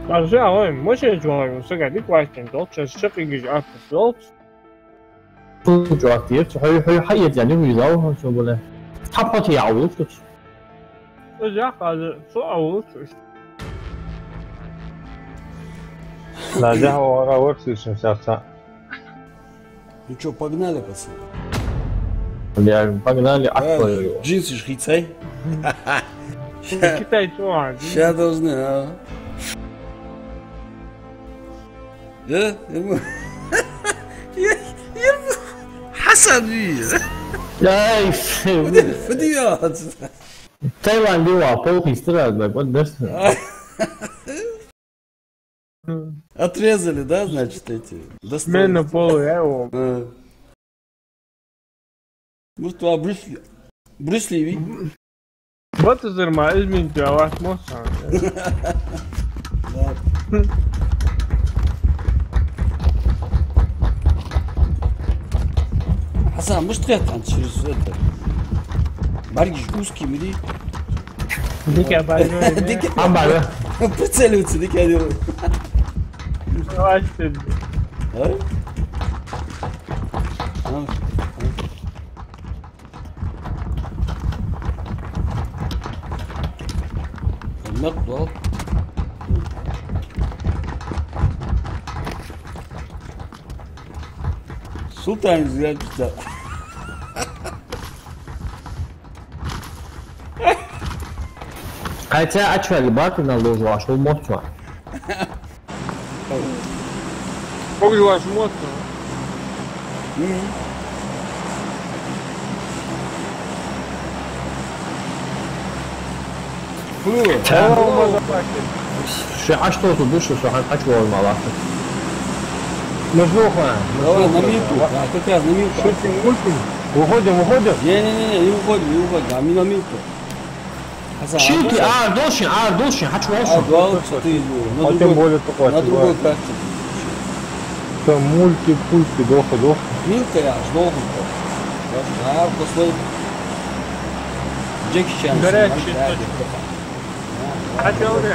Also ja, muss ich جواب سقعد كويسين دوتش الشق يجي عارف دوتش佢係人都遇到做嘅咧，他跑條嘅。ja also so aus Надя, разговор слышим сейчас. Ну что, погнали, пацаны? Бля, погнали, Джинсы шхицай. Китай чувак. Сейчас должны, а? Да? حسن Ай, فديات Taiwan đi vào phố thì rất là вот дальше. Отрезали, да, значит, эти? Смена пола, я его. Может, а Брюс Ли? Вот это нормально, измените, а вас можно. Хасан, может, ты там через это? Баргиш узкий, мири. Дикая больной. Амбара. Прицеливаться, дикая делают. Давайте. Nakdal. Sultan ziyaretçiler. Хотя, а что, ребята наложил, а что мощно? Как ваш мото? А что тут души, что хочу мало? Мажуха. Давай на миту, как раз на миту. Шутим, мультим. Выходим. Не уходим, а мы на миту. Чики, должен, хочу А, два ты А тем более такой. на другой карте. Что мульти-пульти, доха. Милка я аж должен. А, после Джеки Чан. Горячий Хотел ли?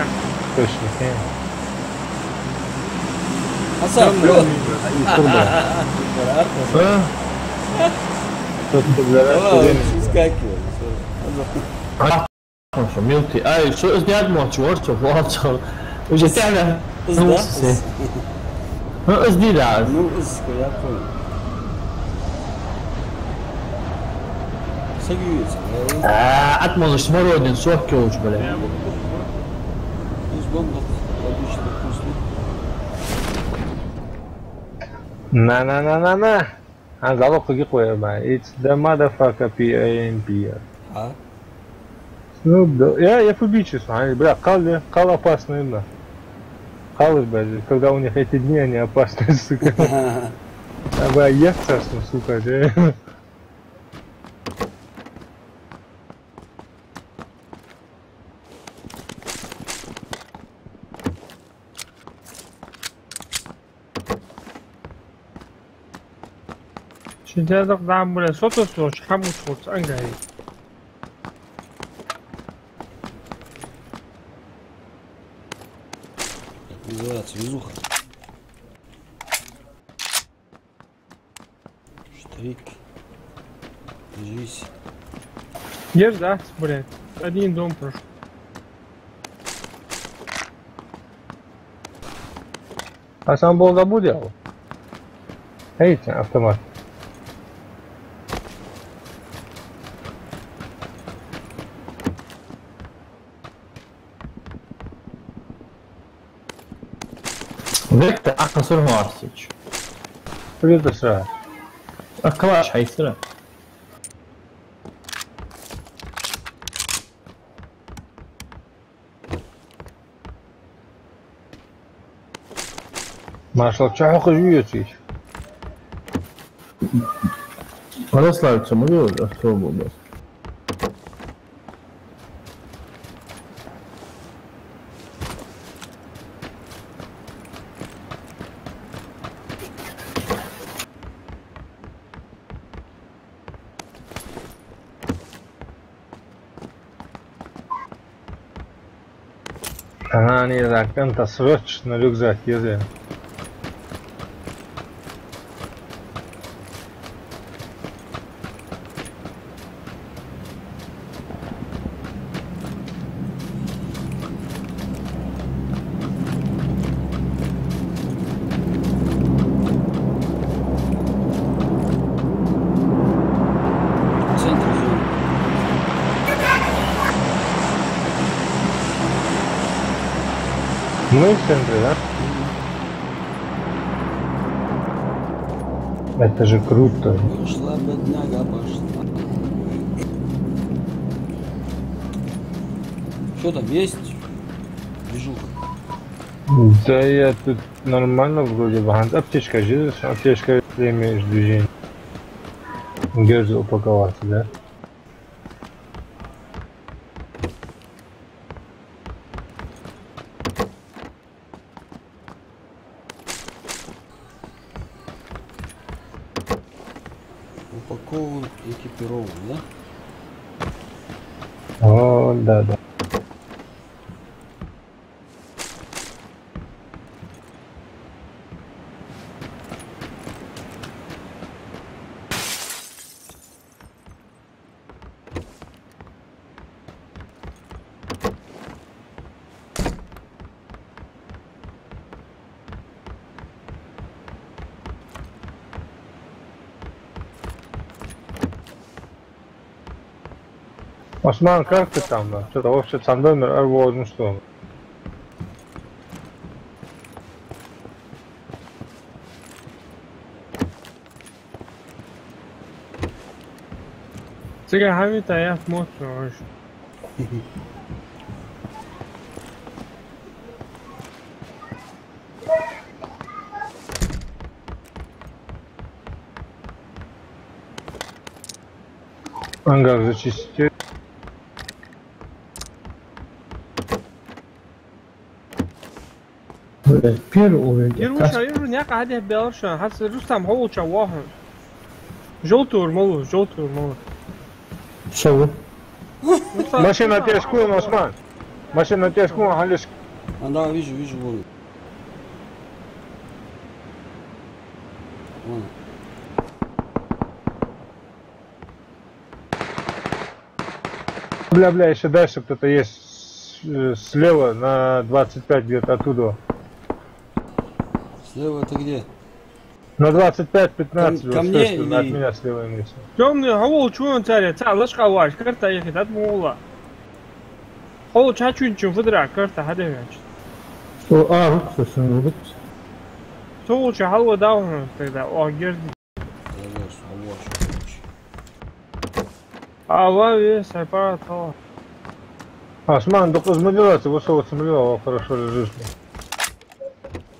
Точно. Хасан, давай, скакивай. Милти, ай, что сделать можно, что уже тяга. Ну, сделать. Ну, я понял. Согреется. Атмосфера смородин, сок уж, бля. Из бомбы обычно вкусно. На. А залог какой qo'yaman. It's the motherfucker PANP. А? Snoop Dogg. Я фобичный, бля, кал опасный, да. Калы, блядь, когда у них эти дни, они опасные, сука. А бля, ехаться, сука, да. Şimdi ben buraya sotosu çıkamış olsa angayı. Как называется? Везуха. Штрик. Держись. Ешь, да, блядь. Один дом прошел. А сам был забудел. Эйти, автомат. Vektor akıl Marsıç. Придется сразу. Akılaş haysıra. Маршал, чего жуете? Bana славится, мы его особо. Они так, это срочно рюкзак езжай. Мы в центре, да? Это же круто. Пошла, бедняга, пошла. Что там есть? Движуха. Да я тут нормально вроде бы. Аптечка же, аптечка ты имеешь движение. Герзу упаковаться, да? Упакован, экипирован, да? О, да, да. Осман, как ты там? Что-то вообще сам номер рвал, ну что? Сега хамита я смотрю. Ангар зачистить. Первый уровень. Иру няк аде белша, хас рустам хоуча вахан. Желтый урмалу, желтый урмалу. Что? Машина тяжкую, Осман. Машина тяжкую, халиш. А, да, вижу, вон. Вон. Бля, еще дальше кто-то есть слева на 25 где-то оттуда. Слева это где? На 25-15 Ко мне от или- меня слева имеется. Темный хау чуен царя, цалаш хаваш, карта ехать от мула. Хау чачун чун фудра, карта хадевич. Руксус, руксус. Соуча халва даун тогда, о герди. Слева, короче. Ава вес, аппарат. Осман, да позмодераться, высоко смотрел, хорошо лежишь.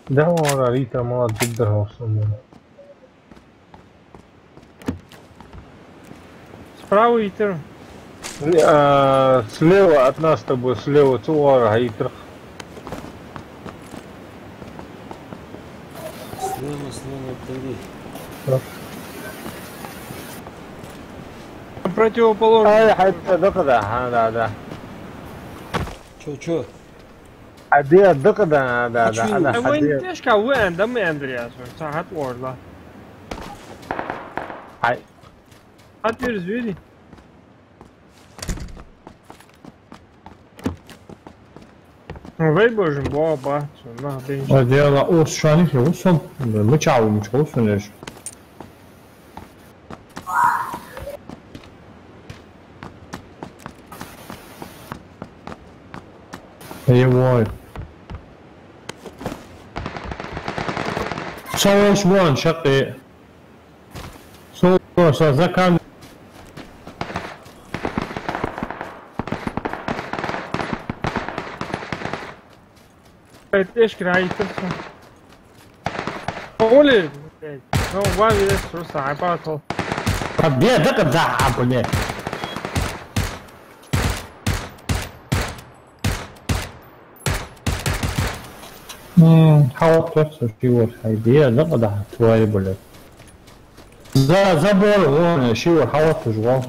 Да, он Рита молодец, дорогался. Справа итер. Слева от нас с тобой, слева Цуара, Итр. Слева, это где? Противоположный. Ай, хотя докада, да. Чё? Адия докада, да. Вин тяжка вен, да мы Андреас, сахат орла. Ай. Отвер звери. Vei bojim, baba, na bench. Дело о шаних усом. Мы чау, ничего сунешь. Его. Соус вон шقي. Соус закан. ايش كراي ترسم قولي نو واي ترسم عبارته طب دي دقة زعب ولا حاول تفسر شي والحيدية دقة توالي ولا забор вон شي حاول تجواه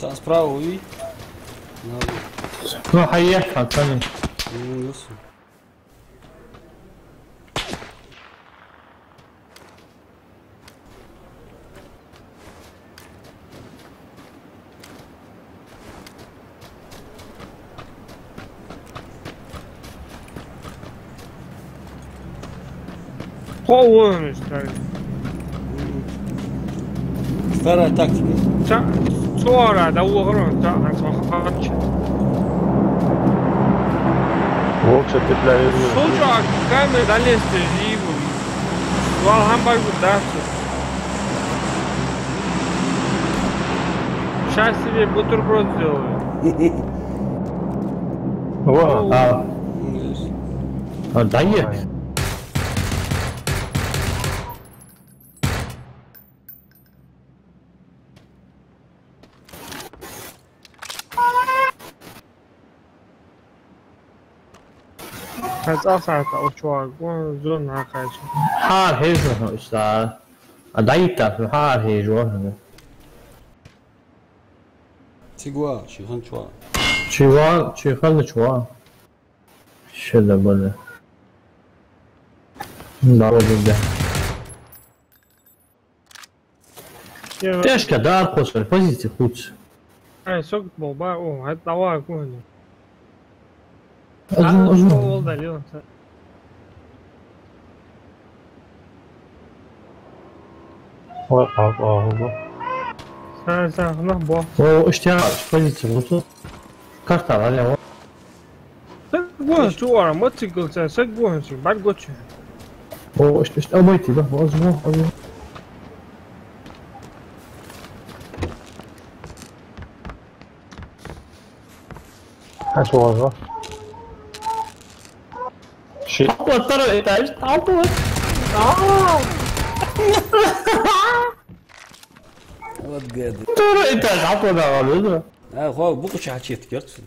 Там справа увидь. Ну, хаят, пацаны. Ну, ясно. Полный ставит. Старая тактика. Скоро, да угром, да, хочет. Волча петля вернулась. Слушай, камеры долезли, ливу. Вал хамбаргу дастся. Сейчас себе бутерброд сделаю. Во, Ну, ясно. Дай я. Хацаса очвар, зон нахач. Хаар хийж байгаа шүү. Дайта хаар хийж байгаа. Тигуа, Шиханчуа. Чихал чуа. Шэла бана. Народа. Тяжко, да, после позиции худше. Ай, сок болба, о, это давай кухня. Азу. Что удалил? во, во. Сам, ну, бо. О, иштя позиция лучше. Карта валя. Так гон чуара, мотоцикл, сак гон, бар гоч. О, иштя обойти, да, возьму. А что возьму? Щит. Вот второй этаж, вот. Вот гады. Второй этаж, вот да. А, хо, буку чачет, керцин.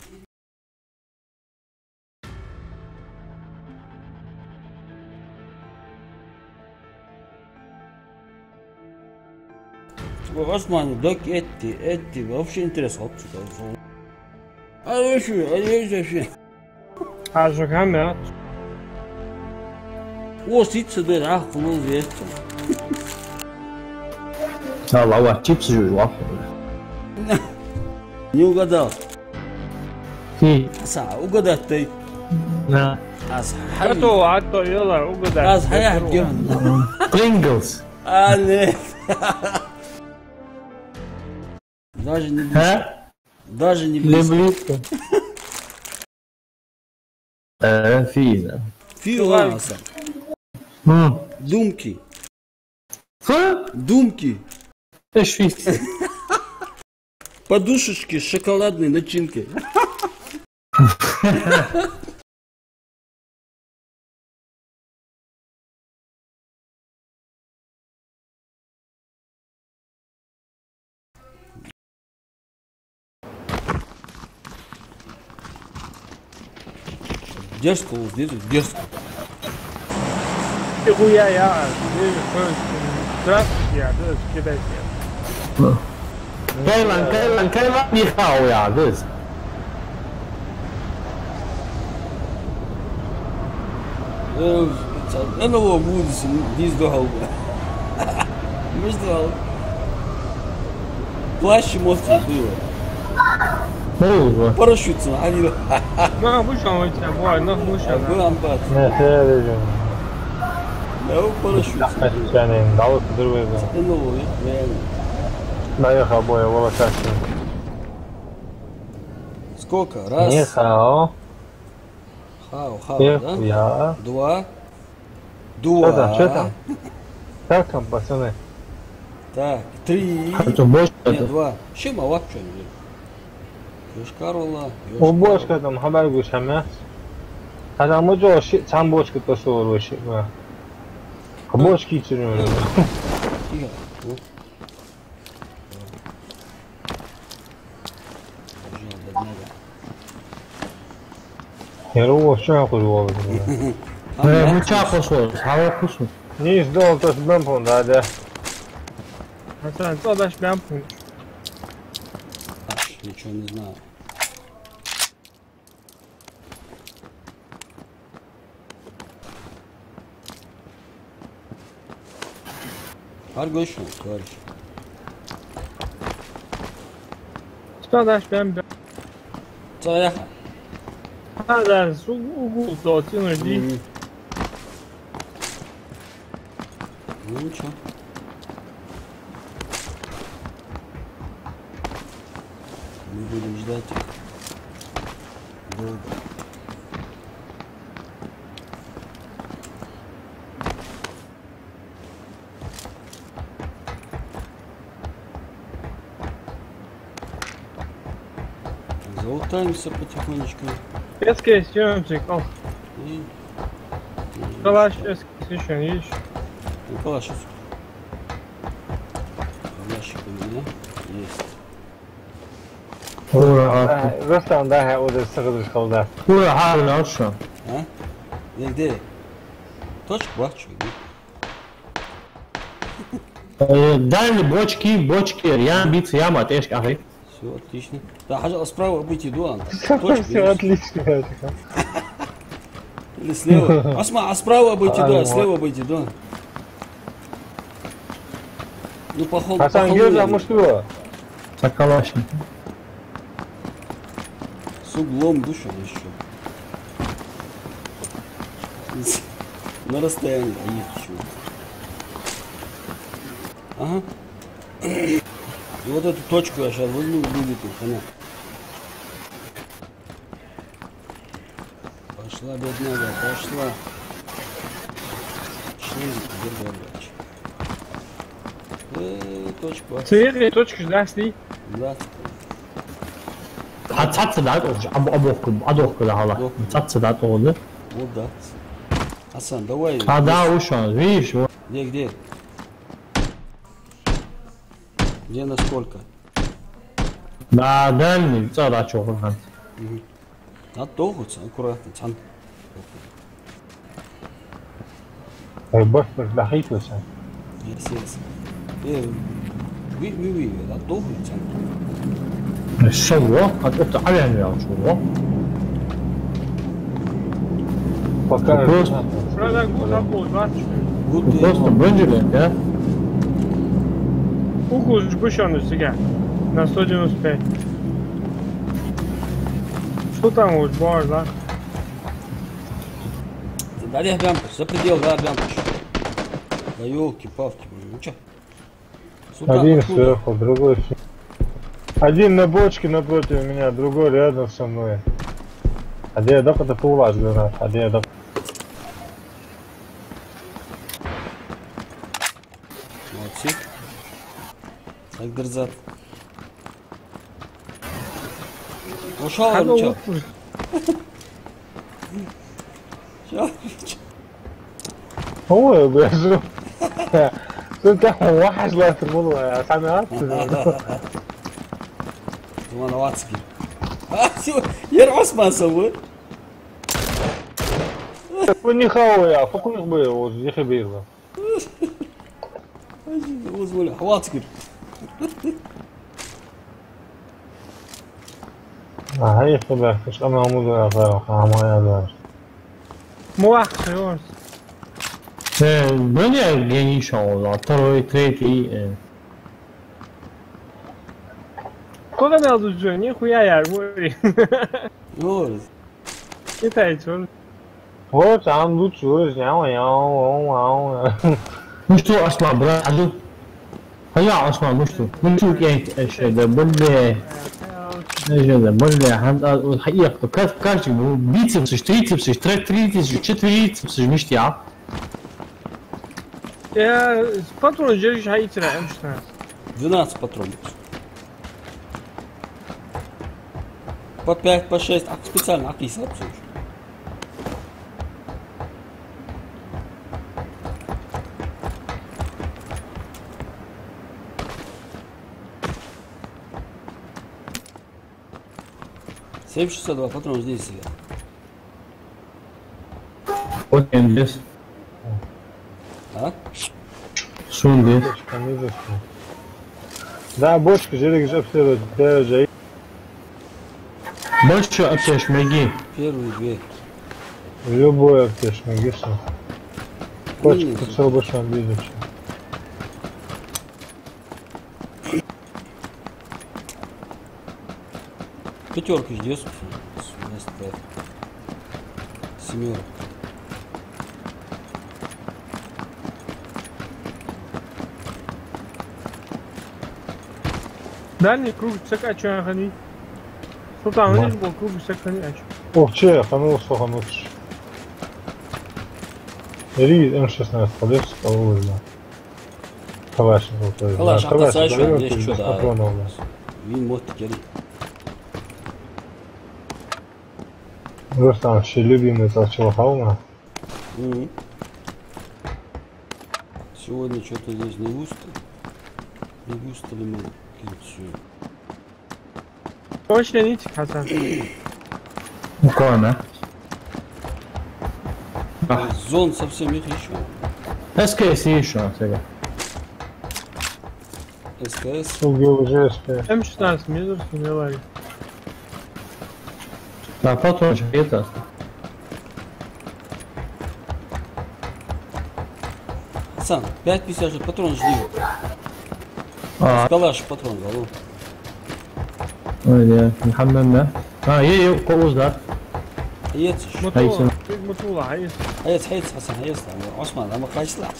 Осман, док эти, вообще интересно, вот что. А вообще. А же камера. О, сидится, да, ах, ну, известно. А, лава, чипсы жуют. Не угадал. Хи. Угадать ты. На. Готово, а то ела, угадай. Принглс. А, нет. Даже не близко. А? Даже не близко. Близко. Физа. Филаса. Думки. Фу? Думки. Эш физ. Подушечки с шоколадной начинкой. Дерзко, вот здесь дерзко. Хуя я, здравствуйте, я, да, кидайте. Кайлан, не хау я, this. أنا هو مودس ديز دو هوا مش دو هوا فلاش موستر دو Музва. парашют они Ну, вышел у тебя, бой, ну, вышел. был амбат Ne seyredeceğim. да парашют Senin dalık dur be. أنا هو реально Dayak aboya волосатый. сколько раз Не хао. хау хау да Я. два Что там? Как там, пацаны? так три Это больше. нет два чем авак что ли Yoshkarola O boşkadan haber görüşemez. Adam o sen boş kıta soru şey var. Boş geçiriyor. Тихо. Yarı o şey yapıyor. Ну, чахо шо, хава вкусно. Ne izle oldu ben bunu hadi. Hasan, то ben bunu. Ничего не знаю. Аргошо, товарищ. Спадаш ben Цая. да, с угол то тянуть. Ну ничего. Мы будем ждать. Долго. Залутаемся потихонечку. Eski istiyorumcuk al. И... Kalaş eski istiyorsun iş. Ну, калаш. Калашик у меня есть. Rustam daha o da sıkılır kaldı. Buraya hala şu an. А? Где? Точку бачу. Дай мне бочки, я биться, я матешка, ахи. Все, отлично. Да, хотел справа обойти дуан. Все отлично. Или слева. А справа обойти дуан, слева обойти дуан. Ну, походу. Hasan görüyor что? Соколашник. С углом души еще. На расстоянии. А нет чего. Ага. И вот эту точку я сейчас возьму, будет у коня. Пошла, бедняга, пошла. Шлызик, Гергавич. Точку. Twee точки lastig. Да. Hatsa da adok da hala. Hatsa da oldu. Вот да. Асан, давай. А да, ушел, видишь? Где? Где насколько? Да, дальний, да, чего он. Надо толкаться, аккуратно, цан. Boş boş dakik olsun. Yes. Ви, надо толкаться. Шоу, это авиамия, шоу. Пока Просто, Buradan uzak var. просто бенджили, да? Угол сгущенный сега. На 195. Что там вот бар, да? Дали Абямпуш, за предел, да, Абямпуш. Да елки-палки, блин, ну чё? Сюда, один откуда? сверху, другой сверху. Один на бочке напротив меня, другой рядом со мной. А где я док это пулаш, гранат. А где я док? Молодцы. Так дерзат. Ушел, Hadi или чё? olur. Чё? هو بيزرق. انت وحش لا تقول يا سامي. Думаю, Новацкий. Ерос масовый. не хавая, фокус бы его здесь бирва. Вызвали Хвацкий. هاي خبر مش انا عمود يا فرح ما يا Muak seviyoruz. Böyle geniş oldu. Второй, третий. Koga ne alıyor? Nихуя yer bu. Ну, Не тайчон. Вот عم лучше я. مش تو اسمع برادو. هيا اسمع مش تو. مش تو كيف ايش ده بل ايش ده بل الحقيقة كارتي بيتسبس трицепс трицепс четвертицепс مش يا. Ya patron jeriş hayır yapmışlar. 12 патронов. По 5, по 6, специально описал все. Семь 62 патрона здесь сидят. Вот здесь. А? Шун здесь. Да, бочка, жерик же обследовать, даже. Больше аптеш, меги. Первые две. Любой аптеш, магишь. Бочка, все больше он видит. Пятерку ждешь? Семерка. Дальний круг всякачу гони. Sultan Ну. вниз был круг всякачу. Ох, че, ханул, сохануть. Ри М16, подешь, кого да. Калашников, то есть. Калаш, да, атаса Калашников, еще, да, здесь что, без да. патронов, да. Вин мот теперь. Рустам, ще любимый толчок хауна. Сегодня что-то здесь не густо. Не густо ли мы? Точно нитик, Хасан. Буквально. Зон совсем их еще. СКС еще, сега. СКС. УГЛЖ, М16 метров смелали. Да, патрончик, это. Асан, 5,50 же патрон жди. Калаш патрон, алло. Öyle, Muhammed'le. Ha, iyi, kovuz da. Hayet. مطولة مطولة عايز. Hayet Hasan hayet. Osman ama kaçlar.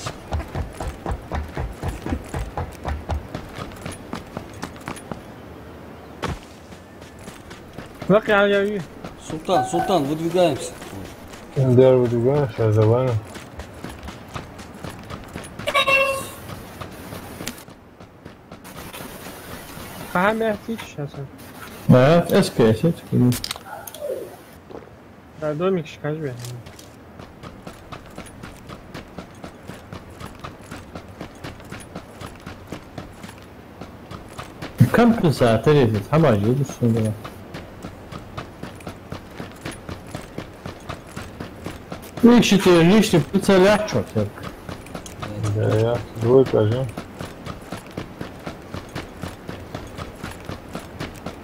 بقي على اليمين. Султан, выдвигаемся. Индер выдвигаем, сейчас за вами. فهم يحتيج Hasan. Evet, SKS. Да, домик шкажбе. Kam saat تريد حماجي بالسنة. Ищите лишний прицеляк, черт. Да, я. Двойка же.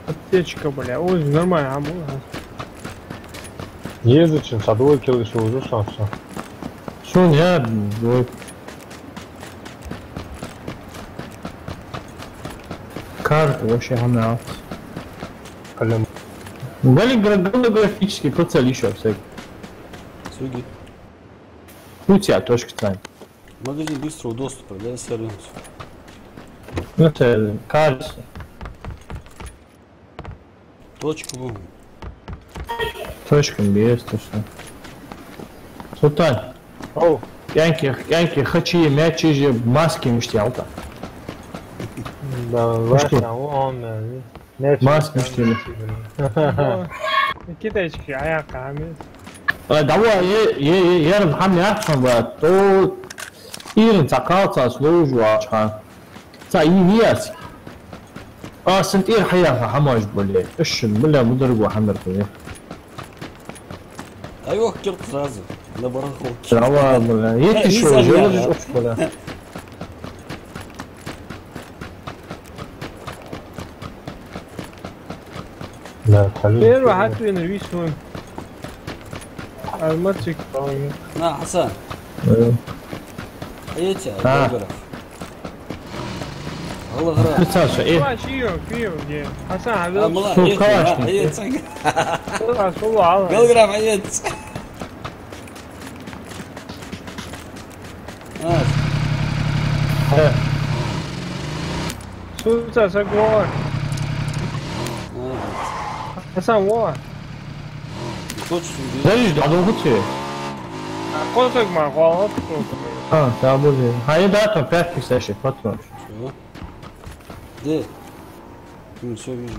Аптечка, бля. Ой, нормально, амур. Езучим, со двойки лише уже сам все. Son ya, карта вообще хана. Калем. Голографический прицел еще всякий. Суги. У тебя точка стань. Магазин быстрого доступа для сервисов. Это кажется. Точка в. Точка есть, точно. Султан. Оу. Янки, хочу мячи же маски мечтал-то. Да, Вася, он, Маски мечтали. Китайчики, аяқ амес. Давай, я محمد أحسن وتو إيرن تقاطع سلوج وعشان تعينيات سنت إير حياة حماج بولي إيش بلا مدرب وحمر فيه أيوه كرت سازم لا برخو دعوة بلا يتي شو جوز أوف بلا لا خليه. غير واحد ينرفيس هون. الماتشك طاوية. نا حسن. أيتها بغرف. والله غرف. بتساشا إيه. والله فيه جيم. حسن عبد الله شو أيتها كلاشني؟ أيتها. الله شو عظم. بغرف أيت. شو تسا جوار. حسن وار. ليش دعوة كتير قلتك مع غلط. تعبوا هاي داتا بيت بيستاشي فترة Где? Ну, все вижу.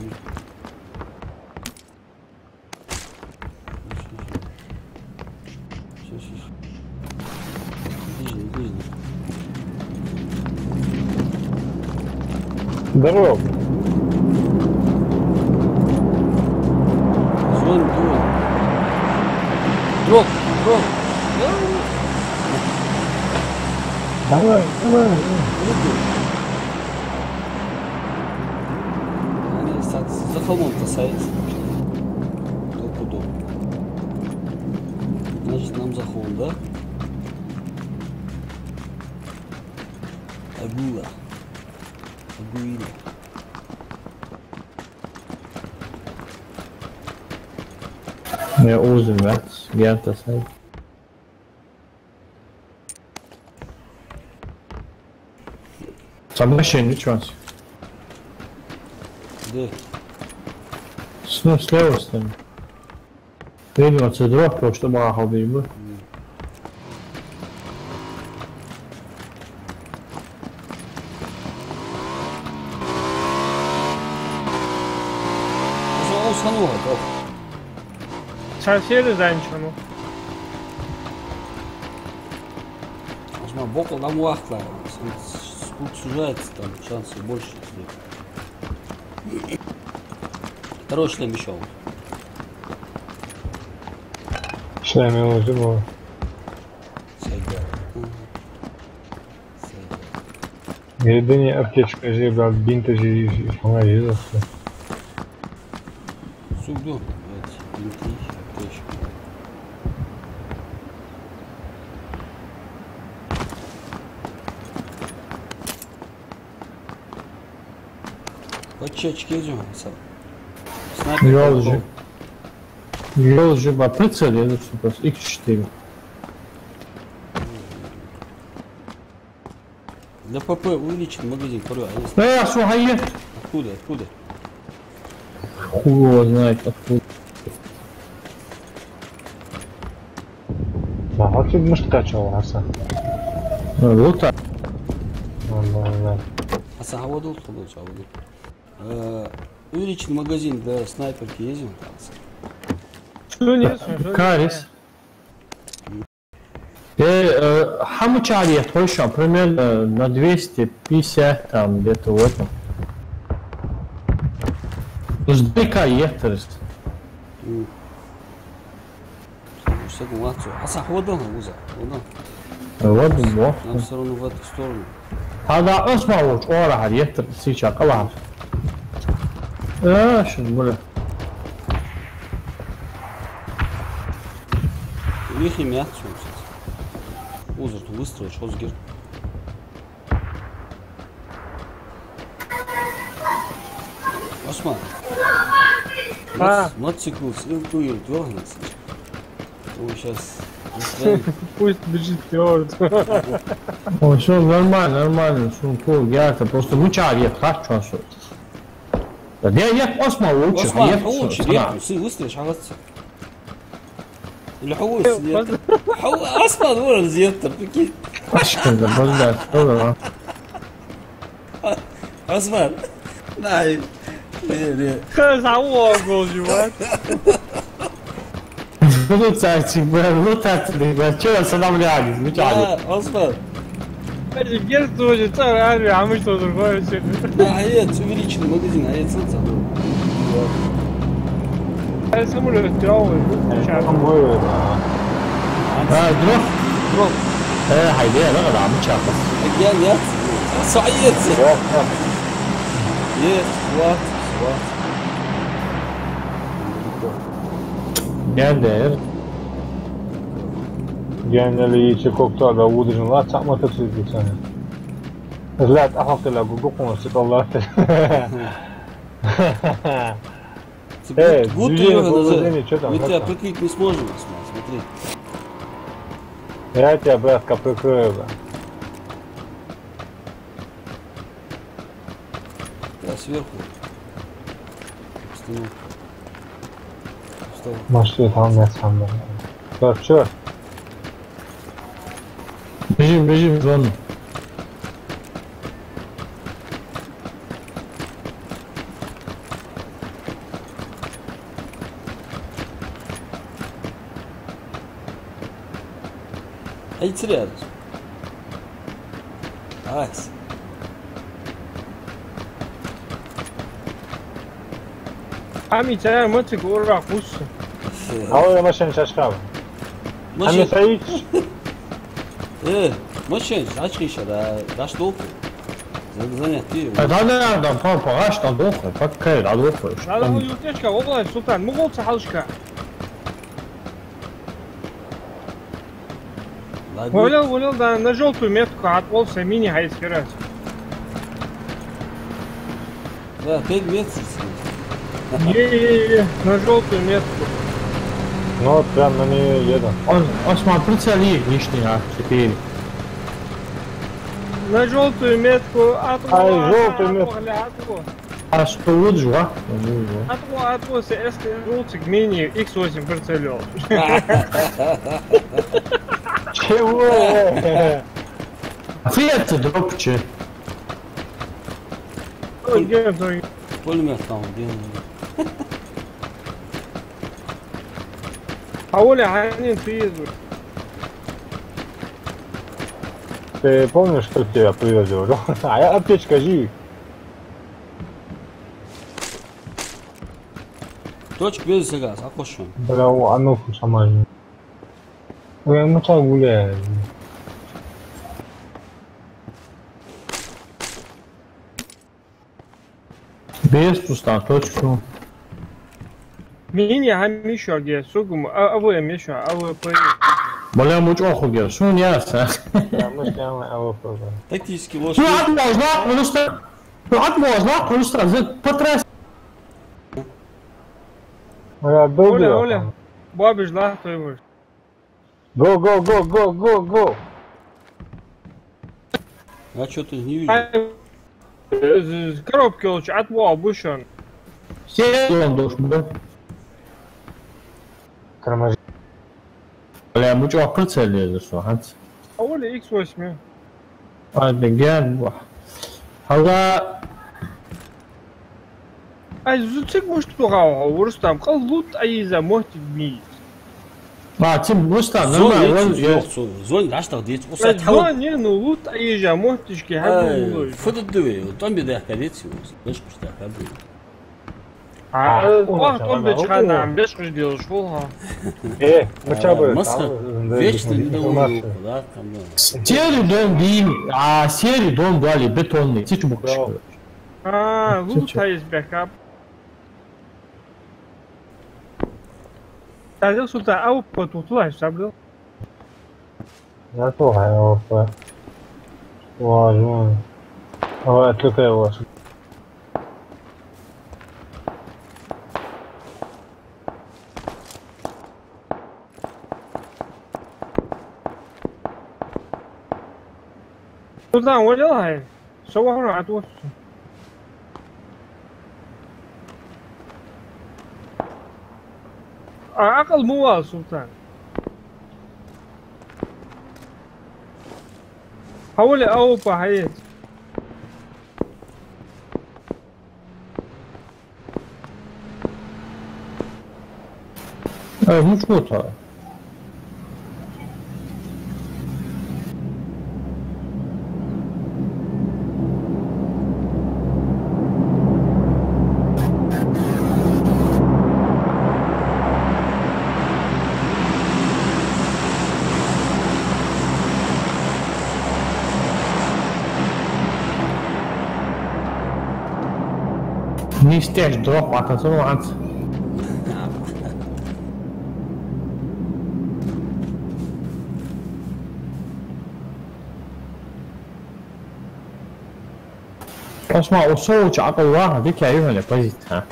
Все. Ближний. Здорово. Звон. Дрог. Давай. Они за холмом касаются. Толку. Значит, нам за холм, да? Агуила. Я uzmanīgs, jā, tas ir. Submachine, which ones? Где? Ну, с левой стороны. Видимо, это два, потому что махал бы. Уже усануло, то. Чарсели занчану. Возьма бокал нам уахтла. Сколько сужается, там шансов больше. Второй шлем еще. Шлем его зимой. Сайга. Едине аптечка зебра, бинты же помогли. Сугду. Бинты, аптечка. Почечки идем. Yol же по прицеле, это что просто X4. Для ПП увеличен магазин, порой. Слухай, Откуда? хуй его знает откуда. Да, вот ты может качал, Аса. Вот так. Да. Аса, аводул, увеличен магазин для снайперки ездил. Что нет? Карис. Хаму чали точно, примерно на 250 там где-то в этом. Сдайка ехтерс. Что гумацу? Аса, аводул, Уза. Вот вот. Нам все равно в эту сторону. هذا اسمع وش راح يهتر سيشا قلعه. شو نقول Уехали мясо. Узор, ты выстроишь, Озгер. Осман. Мотоцикл, силтует, дергается. Он сейчас... Пусть бежит вперед. Ой, все нормально, все cool, я это просто лучше я хочу что. Да я осма лучше, Осман, лучше, ты выстроишь, Или حوس زيادة أصلا ولا زيادة بكيت أشكال بالله والله أصلا نعم خلاص عوضوا جوات Ну царчик, ну так ты, что салам алейкум, ну чали. أصلا Эти герцы уже целый армия, а мы что другое все. Да, аец, увеличенный магазин, аец солнца. Я самолет сделал, Там будет. دروب هيديه لا لا مش عارف أجيال يات صعيد يات وات geldi. Genelde yiğitçe koktu da vudurun la çakma tepsizlik sana. Zlat ahafta la gugukun sık Allah. Вот мы тебя прикрыть не сможем, смотри. Я тебя, братка, прикрою, бля. Да, сверху. Установка. Машина там не сам. Так, чё? Бежим в зону. Aici рядом. Айс. Ами тебя мотик ура пусть. А вы машина чашкава. А не стоит? Машин, açkı işe daş doldu. Занят ты. Да, погаш там дохлый, какая дохлый. Надо будет утечка, область, султан, мугол цахалышка. Волел, да, на желтую метку отволся мини хайскерас. Да, 5 метров. На желтую метку. Ну вот прям на нее еду. Осман, прицели лишний, 4. На желтую метку желтую метку. А что лучше, а? Отво, желтик мини X8 прицелил. Чего? Фиат дропче. Пулемет там где. А Оля, они приедут. Ты помнишь, что тебя привезли? А аптечка жив. Точка без газ, а кошон. Бля, а ну сама же. Я моча гуляю. Без пуста, точку. Мини хамишо ге сугум, а вы мишо, а вы поедете. Бля, муч охуел, что не ясно? Да, мы сняли АВП. Тактический Ну, лошадь. можно, просто потряс. Оля, бабиш, да, то его. Го. Я что-то не видел. Коробки лучше, отво, обущен. Все он должен был. Тормози. Бля, муч ох прицелили, что, Ханс? А Оля X8. Адеген, Хага. Ай, зуцик может тугау, урустам, кал лут айза мохти ми. Тим, просто, Зон нормально, yok zon raşta değil. O saat Зо не, ну лут айза мохтишки, хаду. Fıdı dövüyor. Tam bir dakika geçiyor. Beş kuş dakika değil. Вахт он бечхана, беш кыш делаешь, волга. Моча бы. Вечно не довольно, да, там. Серый дом бим, серый дом дали бетонный, тичу букшку. Лут айз бэкап. Тазил султа, ау потутлаш, сабдил. Я тоже АВП. Возьму. Давай, отвлекай вас. Султан, оля лай. Шавахра атвос. Акал муал, Султан. حولي أوبا حياتي مضبوطة. Не стяж дроп, а то عنص. اسمع وصوت عقل واحد ديك ايوه اللي بزيتها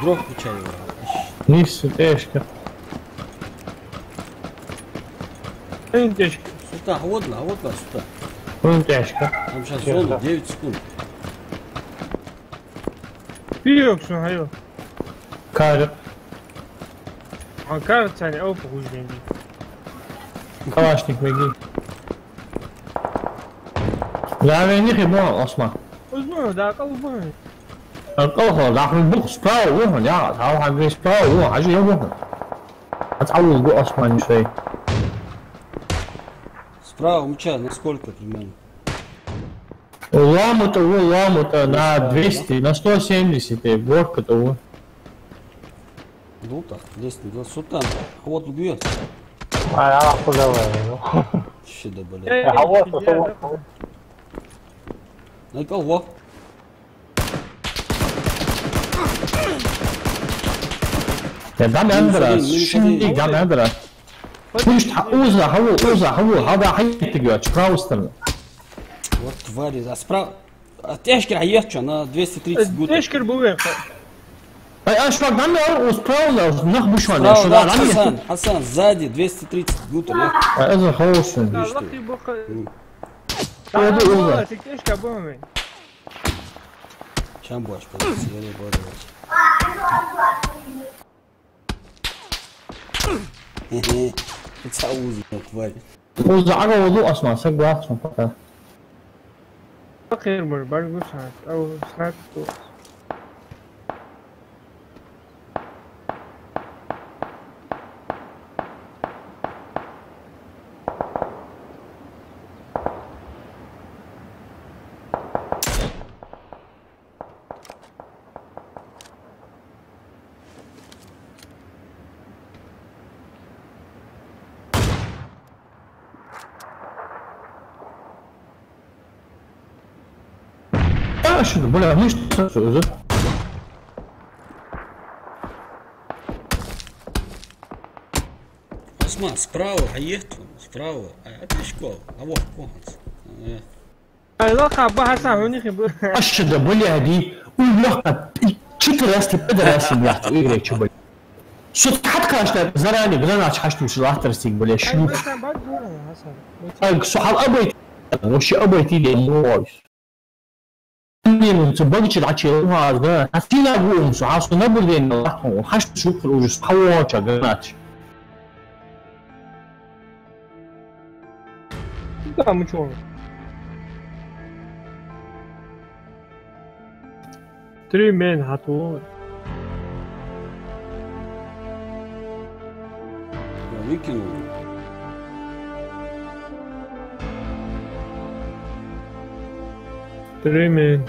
Drop bıçağı var. نيس ايش كده انت ايش Sultan havodla Sultan. وانت ايش كده Tam сейчас зону 9 секунд. فيك هيو كارب كارت ثاني اوبا هو جندي كلاشنيك بيجي لا وين يخي مو اسمع اسمع ده قلبي القهوة داخل البوكس باو وين يا تعال حق ايش باو وين حاجة يوم هتعوض جو اسمع شوي Справа мча, насколько примерно? ламу-то на 200, на 170 горка-то вот. Ну так, 200, Sultan. Havot bugüyor. Я ахуеваю. Ще да бля. На кого? يا دام اندرا شندي دام اندرا مش اوزا هو هذا حيتقى تشراوستر Вот твари, а справа... А тяжкер ехча на 230 гуд. تشكر بوين Ашфак, нам справа, нах бушван. Справа, да, Хасан, сзади, 230, Гутер, я. Это хорошо. Allah ki bu kadar. Hadi Tamam ulan. ola tekleş kabul. Чем больше, позиции, я не буду. Хе-хе, это узы, тварь. وزعقه وضوء أصلا سجل أصلا فقط. خير مر برضو ساعت أو ساعت تو. شنو بلا مش تسوز Осман, справа, хаехту, справа, это школа, а вот конец. Allah kabah Hasan هوني خبر. أشد بلا دي والله شكرا بدراسي بلاحظ إيجري شو بل شو حد كاشنا زراني بدنا حشتو شو راح ترسيك بلا شنو Hasan bak Hasan. صحاب أبيت وش أبيتي لي مويس من تبغيش العشية هذا حسينا بقوم شو حاسو نبغى لين راحوا حشتو شو كل وجس حوا شغلات Da mı çoğu? 3 men hatu. Выкинул. 3 men.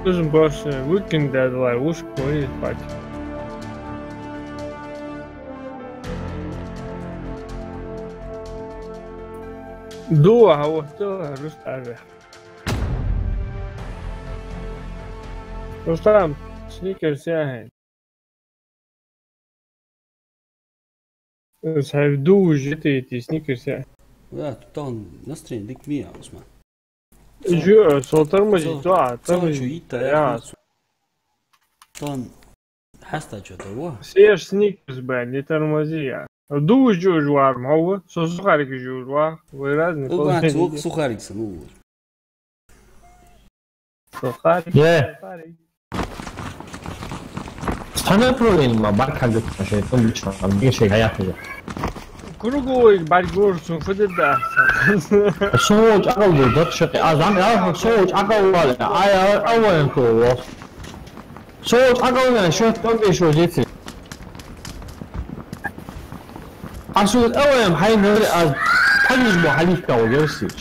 Kızım boş weekend dediler. Uç koyuyor bak. دو هو رست عليه رستم سنيكر ساهل صاحب دو جتي سنيكر ساهل Да, тут там настроение диквия, Осман. جو صوتر مجي توع تمشي يا طن حاسة شو سير سنيكرز بان يترمزي يعني دو جوار ما هو سوسخارك جوار ويرازني وبعد سوق سخارك سنور سوسخارك أنا بروين ما بعرف حاجة عشان كل شيء عم شيء حياتي كروجو بارجور سوفد ده صوت أقول ده شقي أزام يا صوت أقول ولا أي أول كوا صوت أقول أنا شو تقول شو جيتي أصل أول حي نور أز حجز محلي كوجرسيج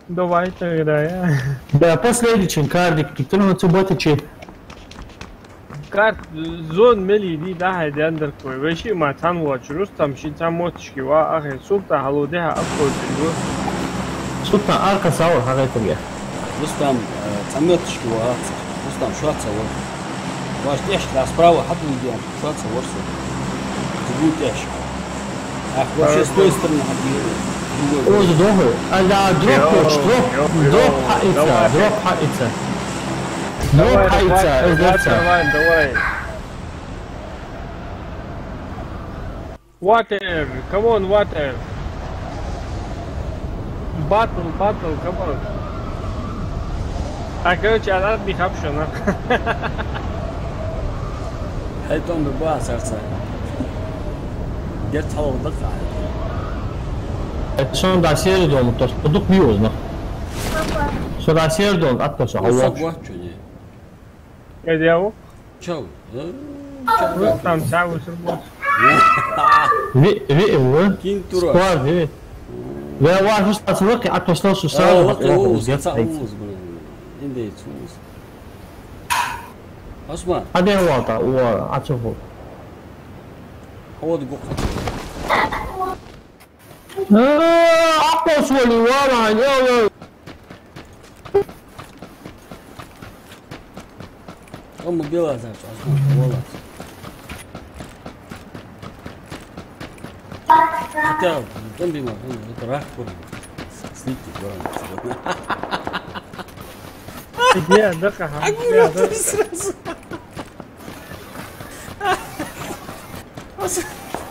Давайте играя. Да, последний кардик, кто на цуботичи. Карт зон мели دي ده هيدي عندك وشي ما تان واتش رستم شي تان موتشكي وا اخي سلطة هلودها اقوى جلو سلطة اركا صور حاجة تريا رستم تمتش كوات رستم شو تصور واش تحكي справа حط видео شو تصور سو تقول تحكي اخ واش с той стороны حد اوز دوهر لا دروب كوتش دروب حقيقة دروب حقيقة دروب حقيقة давай water come on water battle come on короче она не хапшена حيتهم بباع سرسا جت هوا ودقة Sono da sera dom, to produk miozno. So da sera dom, atto so hawa. где его Чау. там сагу србот Vi هو. Кинтура. Squad vi. Ve var hus atlık atto so su sa. Inde tuz. Osman, Hadi wata o atso. هو دقوق. Atto so li wala yo. هم بيلا زعج Osman, والله. حتى جنبي ما راح كوري. слить сегодня. Где дыха? Аккуратно сразу.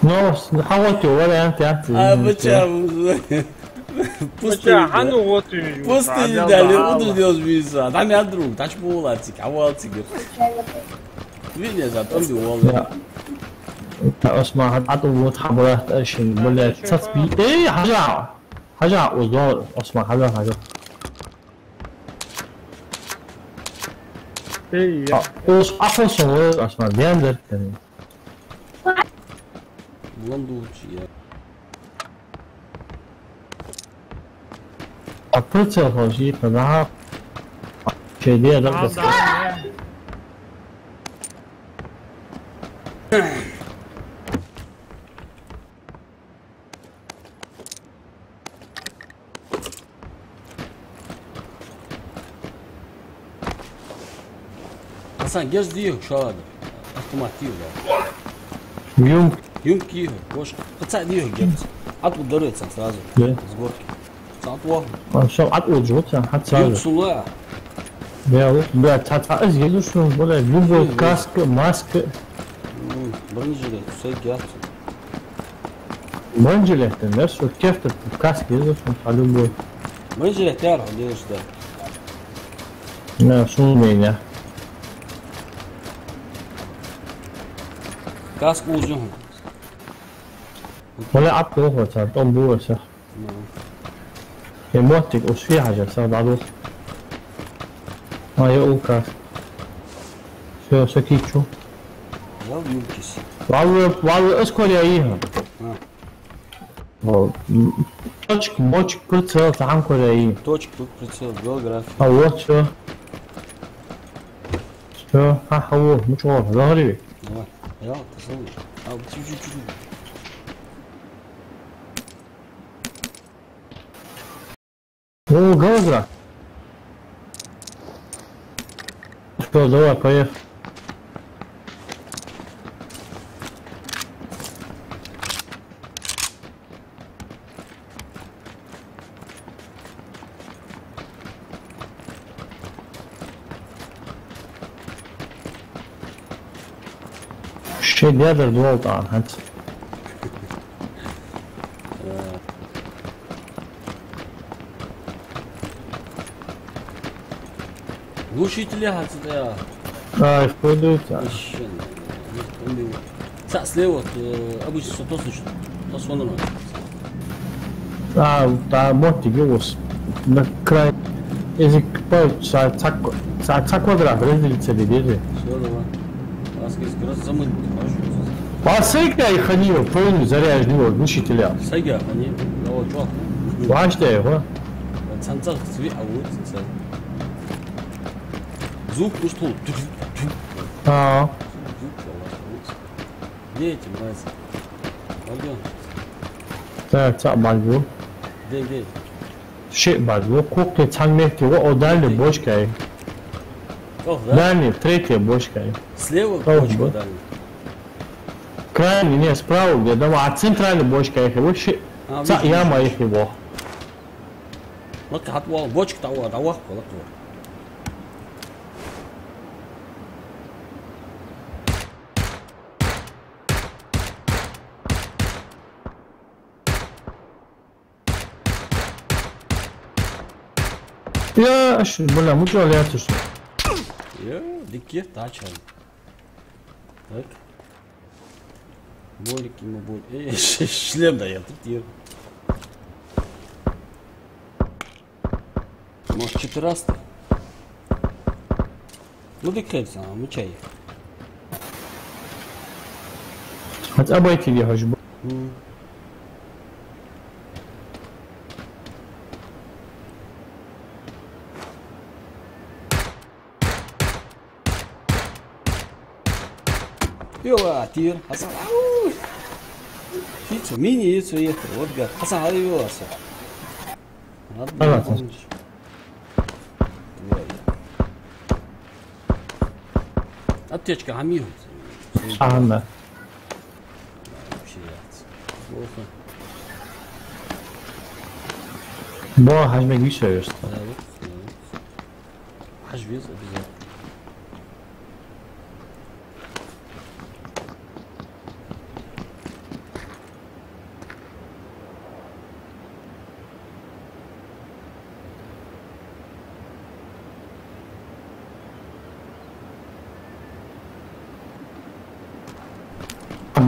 Ну, хавати, вариант, я. А почему? Пустя, хану вот и. Пусты не дали, удалил виза. Там я друг, тач булатик, а вот тигр. Видишь, а там дуал. اسمع هتعطوا وتحبرات اشي ولا تصبي ايه حاجة وزار اسمع حاجة ايه اوس اخر صور اسمع بيندر يعني Блондучий я. ابرتل هوجي فدها شيء دي ده بس Hasan gez diyor şu anda. Otomatik ya. يمكن Юмки его, кошка. Пацан диyor gez. At bu даруется сразу. Да. С горки. Сантуа. شو عطوا جوتا حتى Юм هذا сула. بلا تاتا ازيد شو ولا يوبو كاسك ماسك Бронежилет, все газ. منجلة الناس كيف كاسك يزوج على بو Бронежилет تعرف ليش ده. لا شو مينا Каску узем. ولا عطوا هو صار طن بو صح يموتك وش في حاجة صار بعضو هاي او كاس شو سكيت شو Я в юмкиси. والله اسكول يا ايها точка мочек прицел там куда и Точка, тут прицел, география. а вот что هو مش هو ظهري Давай. Я تصور. чуть-чуть. о газа что давай поехали شيء بيقدر دول طبعا هات Глушители отсюда. اه يفقدوا Слева обычно то слышно. То сонно. та мотик يوص на край язык по саца квадрат разделится лидеры Все, давай. Аскиз грыз замыть. Посыка и ханил, полный заряженный глушителя. Сайга, они. Давай, чувак. Важно его. Цанцах цви, а вот цанцах. Звук пустул. А, Где эти нравится? Пойдем. так, бальбу. Где? Шит бальбу, кухня цангмехти, о дальний бочкой. Ох, да? Дальний, третья бочкой. Слева Ох, бочка да. дальняя. Крайний, не, справа, где дома, а центральная бочка их его, яма их его. Вот отвал, бочка того, давай, колокол. Я, бля, мучу аляцию, что Дике, тачан. Так. Болик ему боль. Шлем дает, тут Может, 14? Ну, дикается, мучай. хотя бы эти ехать. Пила, тир, Хасан. Яйцо, мини-яйцо ехал. Вот гад. Хасан, отбивался. Понятно. Аптечка, гамил. Ага. Вообще, плохо. Boğa hacme güç veriyorsun. Evet. Hacviz bize.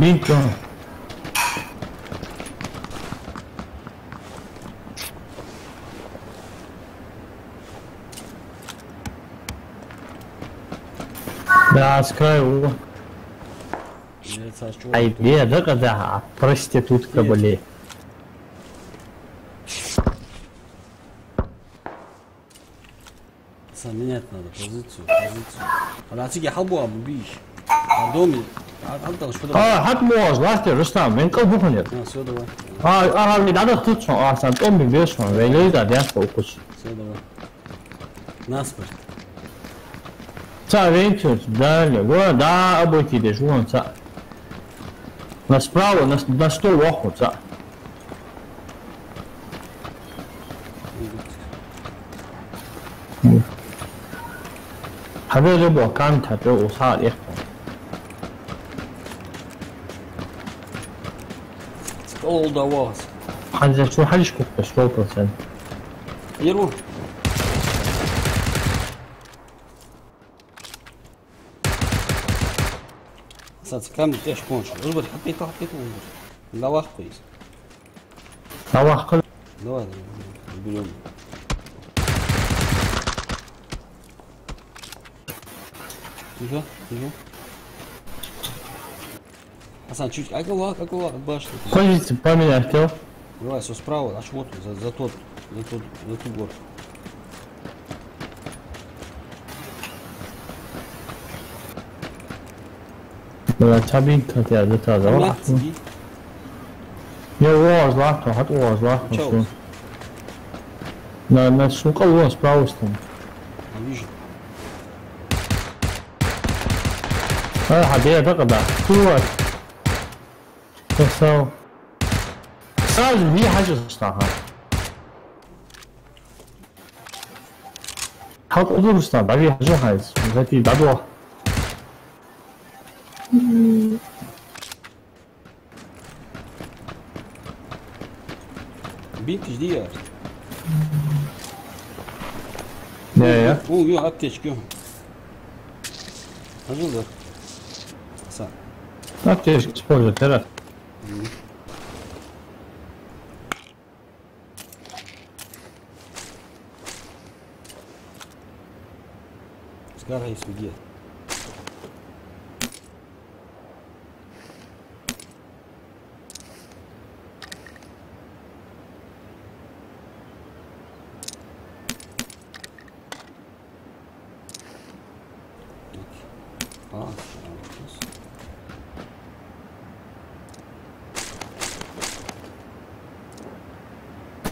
Binko. Да, скрою. Ай, да, когда проститутка, блин. Менять надо позицию. Она тиги халбу абу биш. А доме. хат мож, ласте, Рустам, мен колбу хонет. Все давай. надо тут сон, асан, том ми беш сон, велида, дяско укус. Все давай. Наспорт. Ца, венчур, далее, да, обойти деш, вон, ца. Насправа, на 100 ваху, ца. Habe rüber kannt hat o sağ echt. Oldu avaz. Hadi şu haliş kokmuş 100%. Yerу. Кстати, камень теж кончил. Ужбар, хапейка. Давай, поезд. Давай, кыл. Давай, берем. Тихо. Асан, чуть аккула, башня. Хочете поменять, кто? Давай, все справа, аж вот, за ту горку. Да, чабин хотя за то, да. Я воз лахто, хат воз лахто. На сука воз справа там. Вижу. حبيبي تقدر صور تصور ساز دي حاجة صراحة حط أدور استان بعدين حاجة هايز ذاتي بعدوها بنت جديدة. يا يو аптечки. Hazırdır. Sen. аптечка использовать раз. Сгорай где.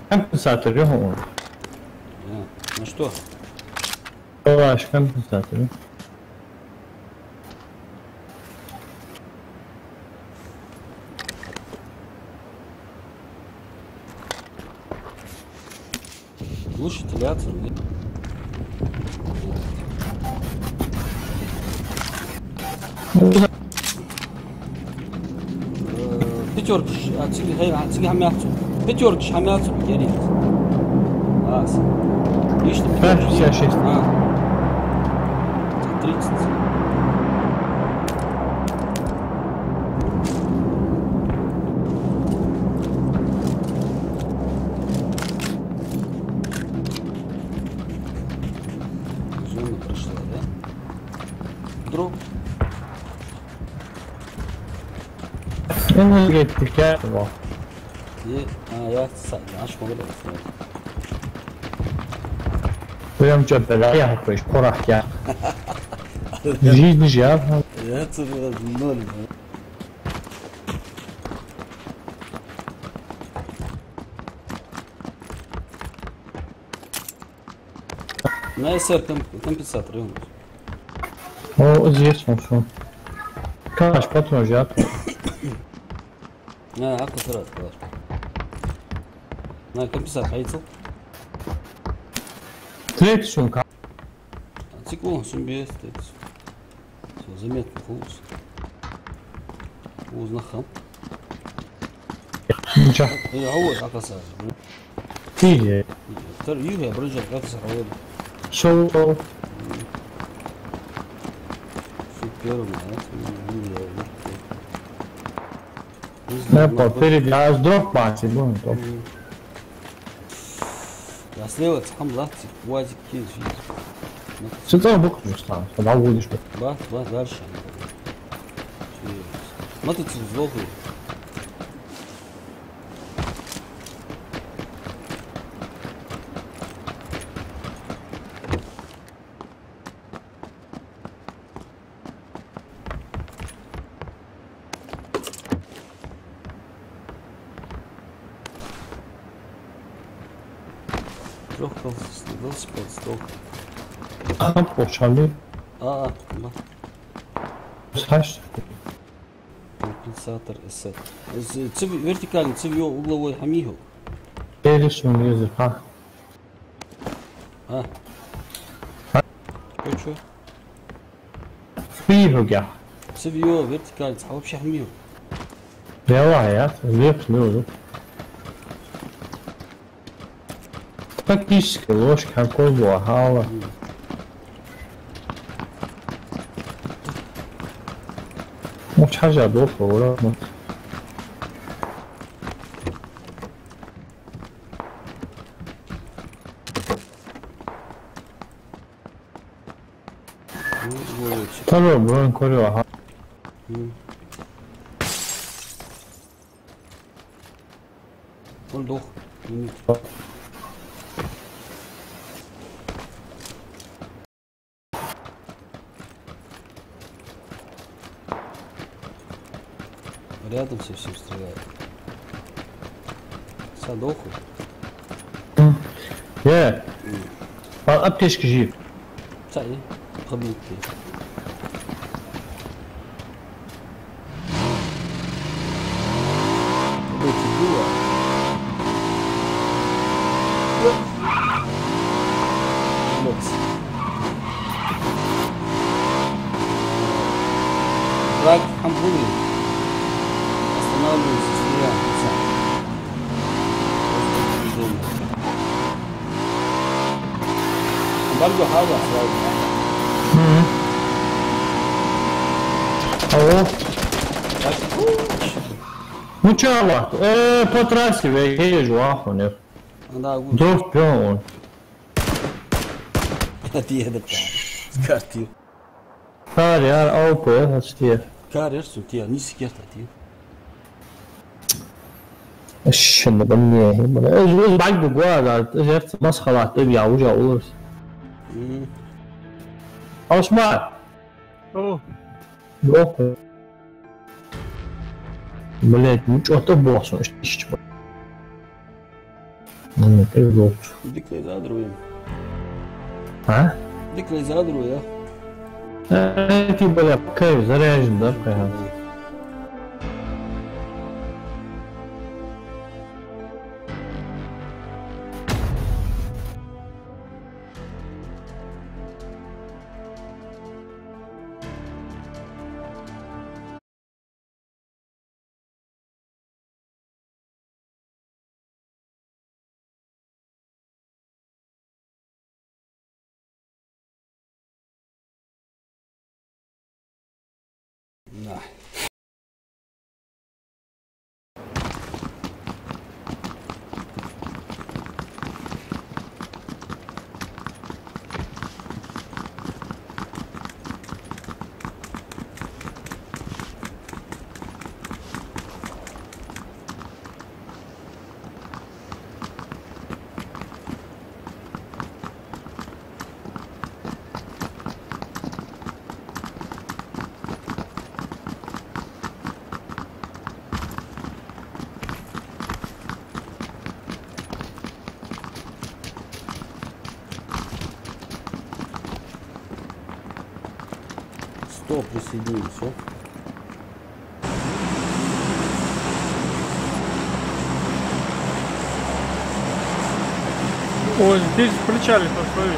Компенсатор, его. Ну что? Ваш компенсатор. Глушитель ацер. Пятерки, отсюда хамятся. Пятерки хамятся, герит. Ас. Лишний 56. 30. Зона прошла, да? Дроп. Ну, говорит, пикает его. Я аж могу. Прям что-то, да, я такой, порох я. Жизнь жар. Это ноль. На СР компенсатор. О, здесь он что. Каш, потом жар. Аккуратно. На компенсатор, хайцел. Третий сумка. Циклон сумбиес. Все, заметно хулус. Узнахам. Ничего. Я говорю, оказалось. Тире. Юрий обращает, как сравнивать. Шоу. Супер, Я впереди, а с дроп пати, будем топ. Я слева, там лахти, уазик кейс. Сюда букву стал, когда будешь. Ба, дальше. Мотоцикл сдохли. Велосипед сдох. А, почали. Да. Слышь? Компенсатор эсет. Вертикальный, цевьё, угловой хамигл. Пересун язык, а? Ой, чё? Спирогя. Цевьё, вертикальный, а вообще хамигл. Давай, леп слезу. Фактически ложка какой буахала. مش حاجة أضيفها ولا طلعوا برون كوريا. Он дох. Рядом совсем стреляют. Садоху. أبتش كجيب. Цай, пробитки. Пробитки было. Лекс. Враг хамбули. Останавливайся, стреляй. Барго хава сразу. Алло. Ну чё, по трассе езжу, ахуй. Да, гуд. Дров пён. Тиеда пя. Скартив. Карьер, ауп, отстир. Карьер, сутия, не секерта, тиев. Şimdi ben niye? Bak bu arada hep maskalatlı bir yavuca olur. Osman. О, Yok. Блять, ну что-то боссом что. Ну, это вот. Диклей задруем. А? Диклей задруя. Ты, бля, кайф заряжен, да, прям. Да. Присоединился. Ой, здесь причалит посмотри.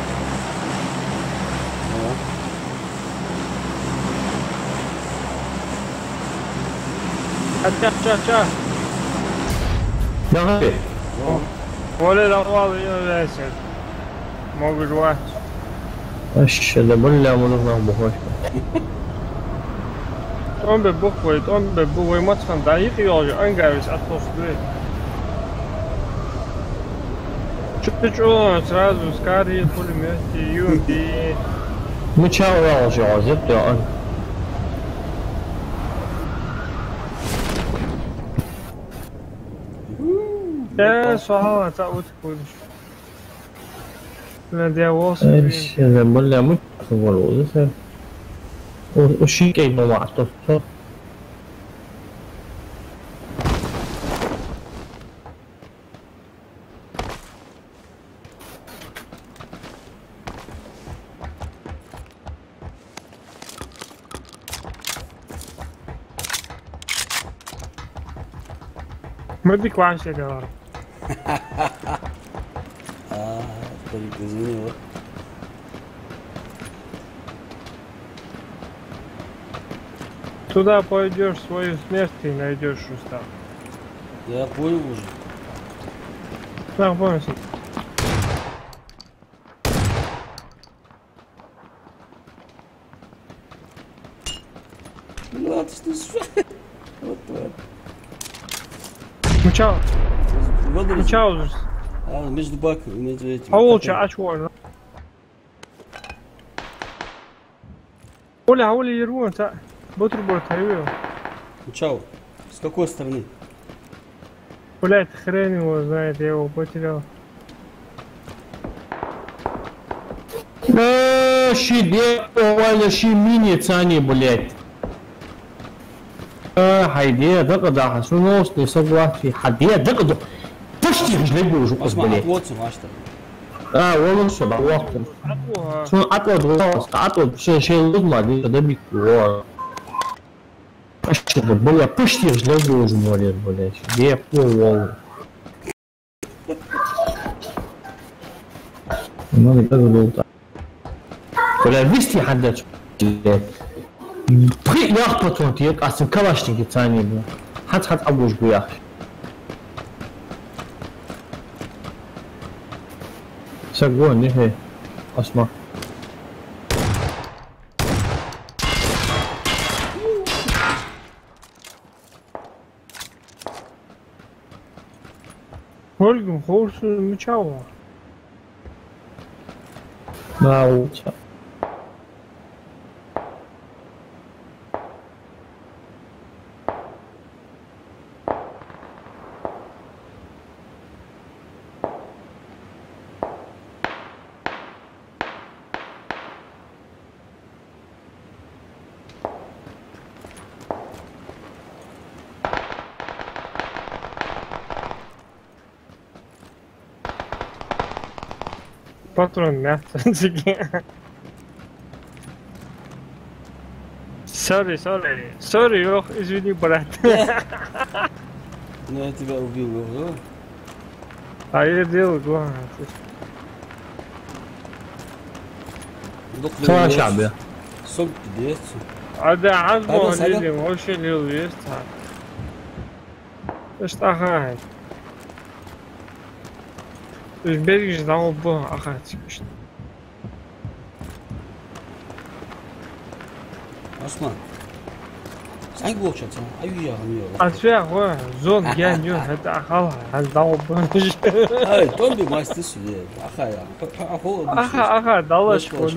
Ча. Давай. Olha lá o ali, могу жевать. Вообще, да бля, мы нам бухать. Он бы бухает, он бы бухает, матхан, да их я уже ангавис отпустил. Чуть-чуть сразу скорее пулеметы, юнги. Мы чего уже, это он. Да, слава, это вот будешь. Надеялся. Вообще, да бля, мы говорю, это. Ушикай мама, то. Мы бы классе делали. Старик, извини, вот. Туда пойдешь, свою смерть и найдешь устав. Я понял уже. Так, понял. Ну, ты что? Вот тварь. Мчал, Воду мчал же. между баком, между этим. А лучше, а чего? Оля, Ервон, бутерброд ревел. Чао. С какой стороны? Блять, хрен его знает, я его потерял. Щиде, Валя, мини цани, блядь. Хайде, да, сунулся, ты согласен. Хайде, да, почти не буду, блядь. Вот, что. Он все, да, вот. Отвод, все лузмали, да, бикуа. Почти, блядь, почти не буду, блядь. Где пол. Ну, это было так. Бля, вести хаддач. Приях потом тек, а с калашники цани, бля. Хат абуш гуях. Сагон, не Осма. Ольга, хорсу мчала. Да, лучше. Патрон мягко. Sorry, ох, извини, брат. Ну, я тебя убил, да? А я делал главное. Кто шабе? Сок пидец. А да, азбо Сада? лилим, вообще лил есть. Что ага. То есть берег ждал бы, ага, типа. Осман. Sen geçeceksin. Ayı yağmıyor. Atıyor, zon geliyor, hadi akala, dal bu. Hayır, ton bir maçta sürüyor. Aha ya. Aha, dalaş konu.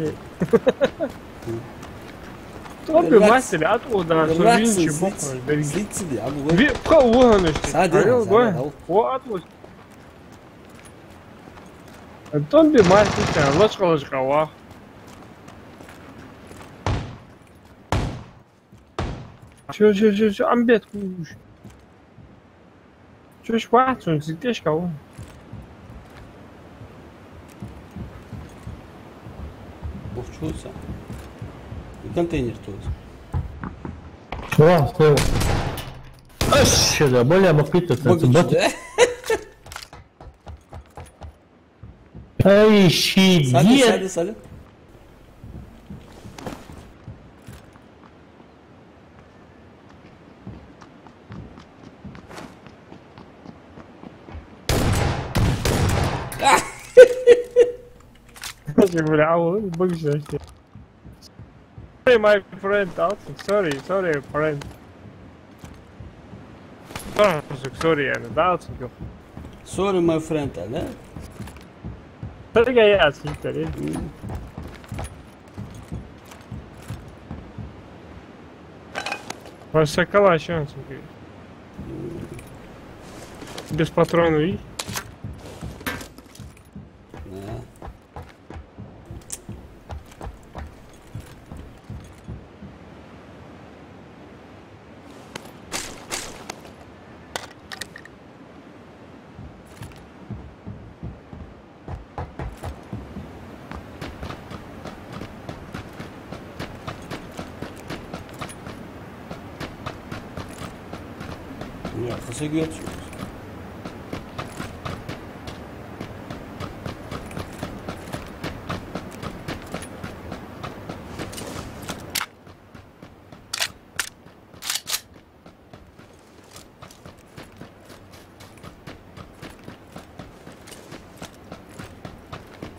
Ton bir maçta at odan sonra vinci bokor. Zitsi diye abi. Bir kavuğun işte. Sadece. O atmış. Ton bir maçta laç kalacak hava. Все, амбет куш. Что ж ватсон, сидишь кого? Бовчуться. И контейнер тут. Что? Аж да, более мопито, это бот. Ай, Садись, щидет. садись, садись. Бля, бывший. Sorry, my friend, sorry, friend. Sorry, يعني دعوتك. Sorry my friend, لا. ترجع يا سيدي. Ваша калач, без патронов и? Да. Нет, засыгивать.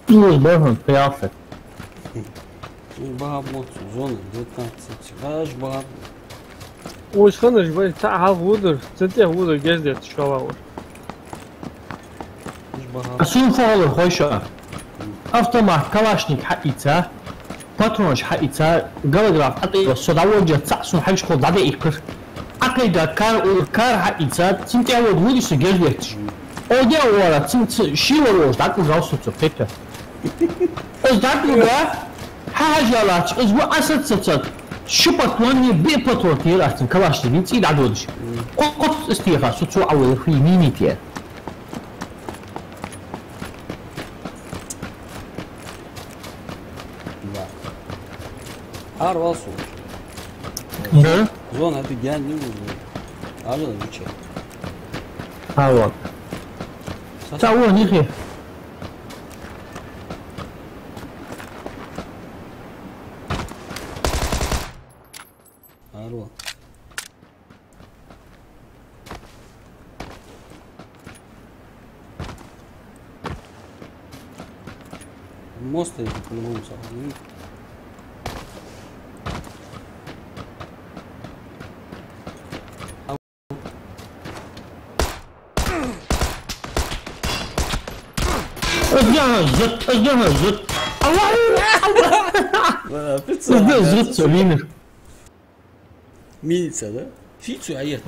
Можно, приятно. Багамот, зона 19. Аж багамот. Уж خنش باید تا هفودر سنتی هفودر گزده شلوار. Аж багамот. أسون فعل خوشة. أفتما كلاشنيك حقيقة. باترونش حقيقة. جالجراف حقيقة. صداوجة تسعسون حاجة خود عادي إكبر. عقيدة كار حقيقة. سنتي أول ودي سجلت. أودي أولا سنت شيء وروش دكتور جالسون تبتة. أز دكتور حاجة لا أز وأسد ستة. شو باتواني بيباتوتي لكن كلاشنيك تيجي عدودش. قط استيقاظ سو أول في مينيتير. Har var så. Ne? Zon hadi gel ne olur. Arada bir şey. هاو تعالوا نيجي Arada. Мост это по-любому самое. أجمع زت Пицца. زت سليمر Милица, да? Фицу аерт.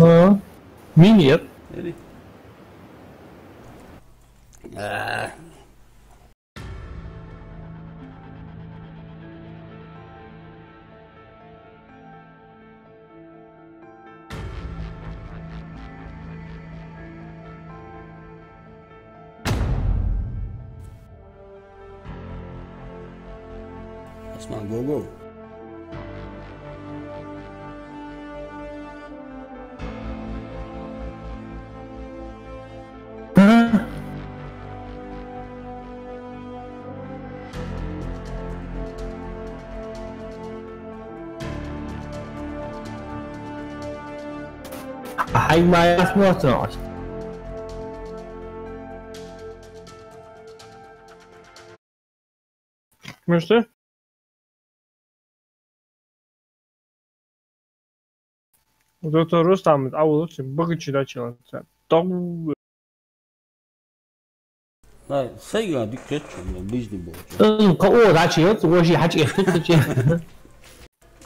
مين Или? Osman, go. هاي ما يسمعنا Что? Вот это Рустам, а вот лучше богаче начал. Там Да, сега дикет чума, ближний бог. قوة داشي وشي حاجة اختك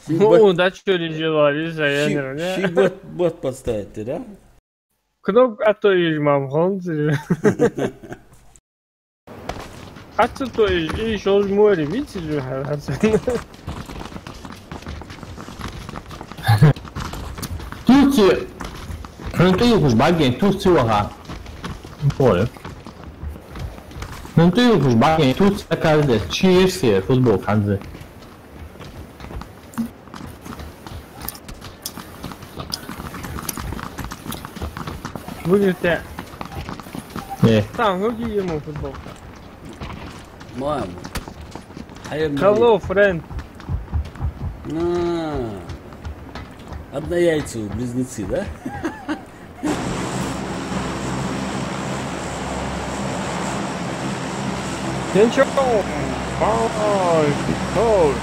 ну да что ли делали, я не знаю. Щи бот подставите, да? Кто то из мам хонцы? то и еще море, видите же, Турция non io kus bagien Turcia waha pole non io kus bagien Turcia kalde Chelsea futbol kanze Будете ne там какие ему футбол? Мама. Hello, friend. Однояйцевые близнецы, да? Ничего. Ой, cold.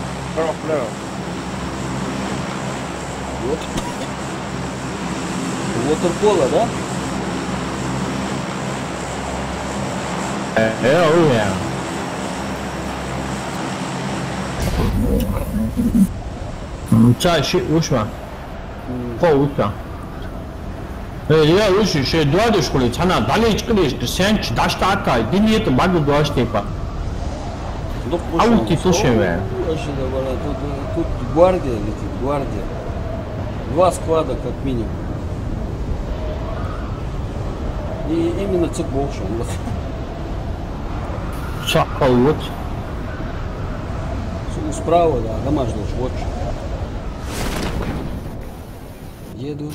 Вот. Waterpolo, да? Oh yeah. Çay uçma. Ko uçma. Ya uçu şey dua düşkülü sana dalı çıkılıyor sen daşta atka dinleyip madde dua stepa. Аути слушай, тут гвардия летит, гвардия. 2 склада как минимум. И именно цикболшин. Шакал вот. Справа, да, домашний вот. Еду.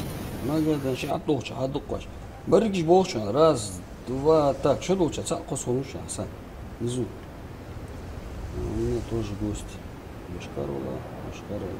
Нога, значит, отдохча, отдохча. Барыгиш болшин. Раз, два, так, что долча? Цалко солнеча, сан. Внизу. У меня тоже гость. Башкарола, Башкарола.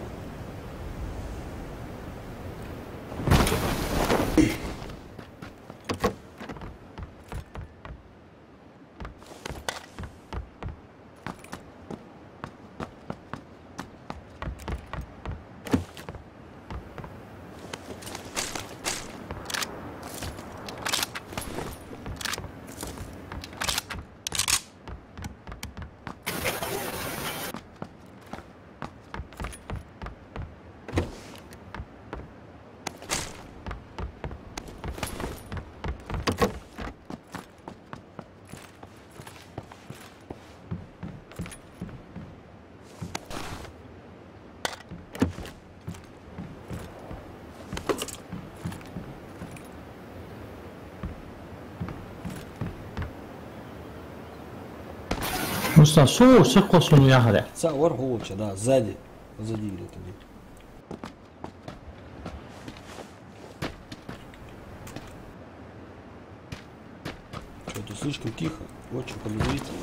Просто все косвенно ехали. Савар Голча, да, сзади. Позади где-то. Что-то слишком тихо, очень подозрительно.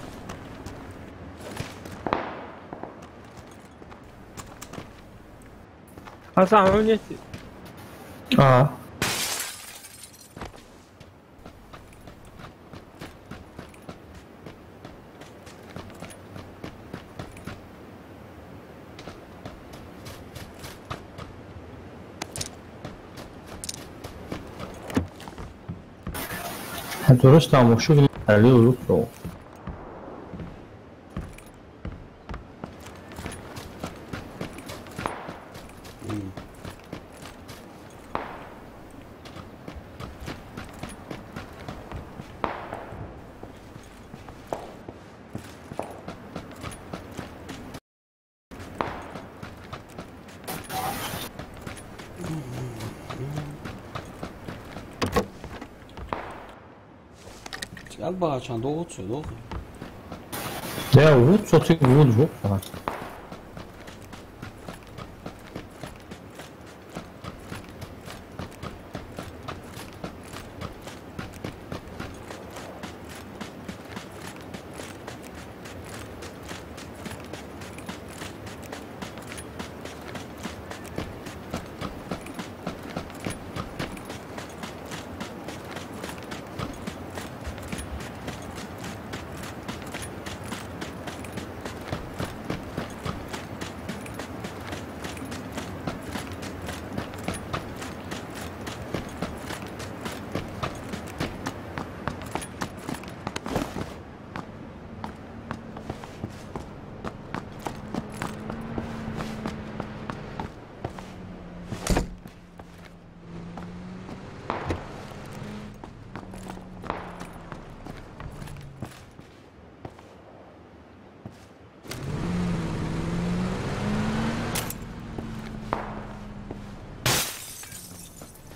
Hasan öyle. А. درست هم شغل علی و رو Alba çan doğru söylüyor. Ya Wood satıyor Wood yok falan.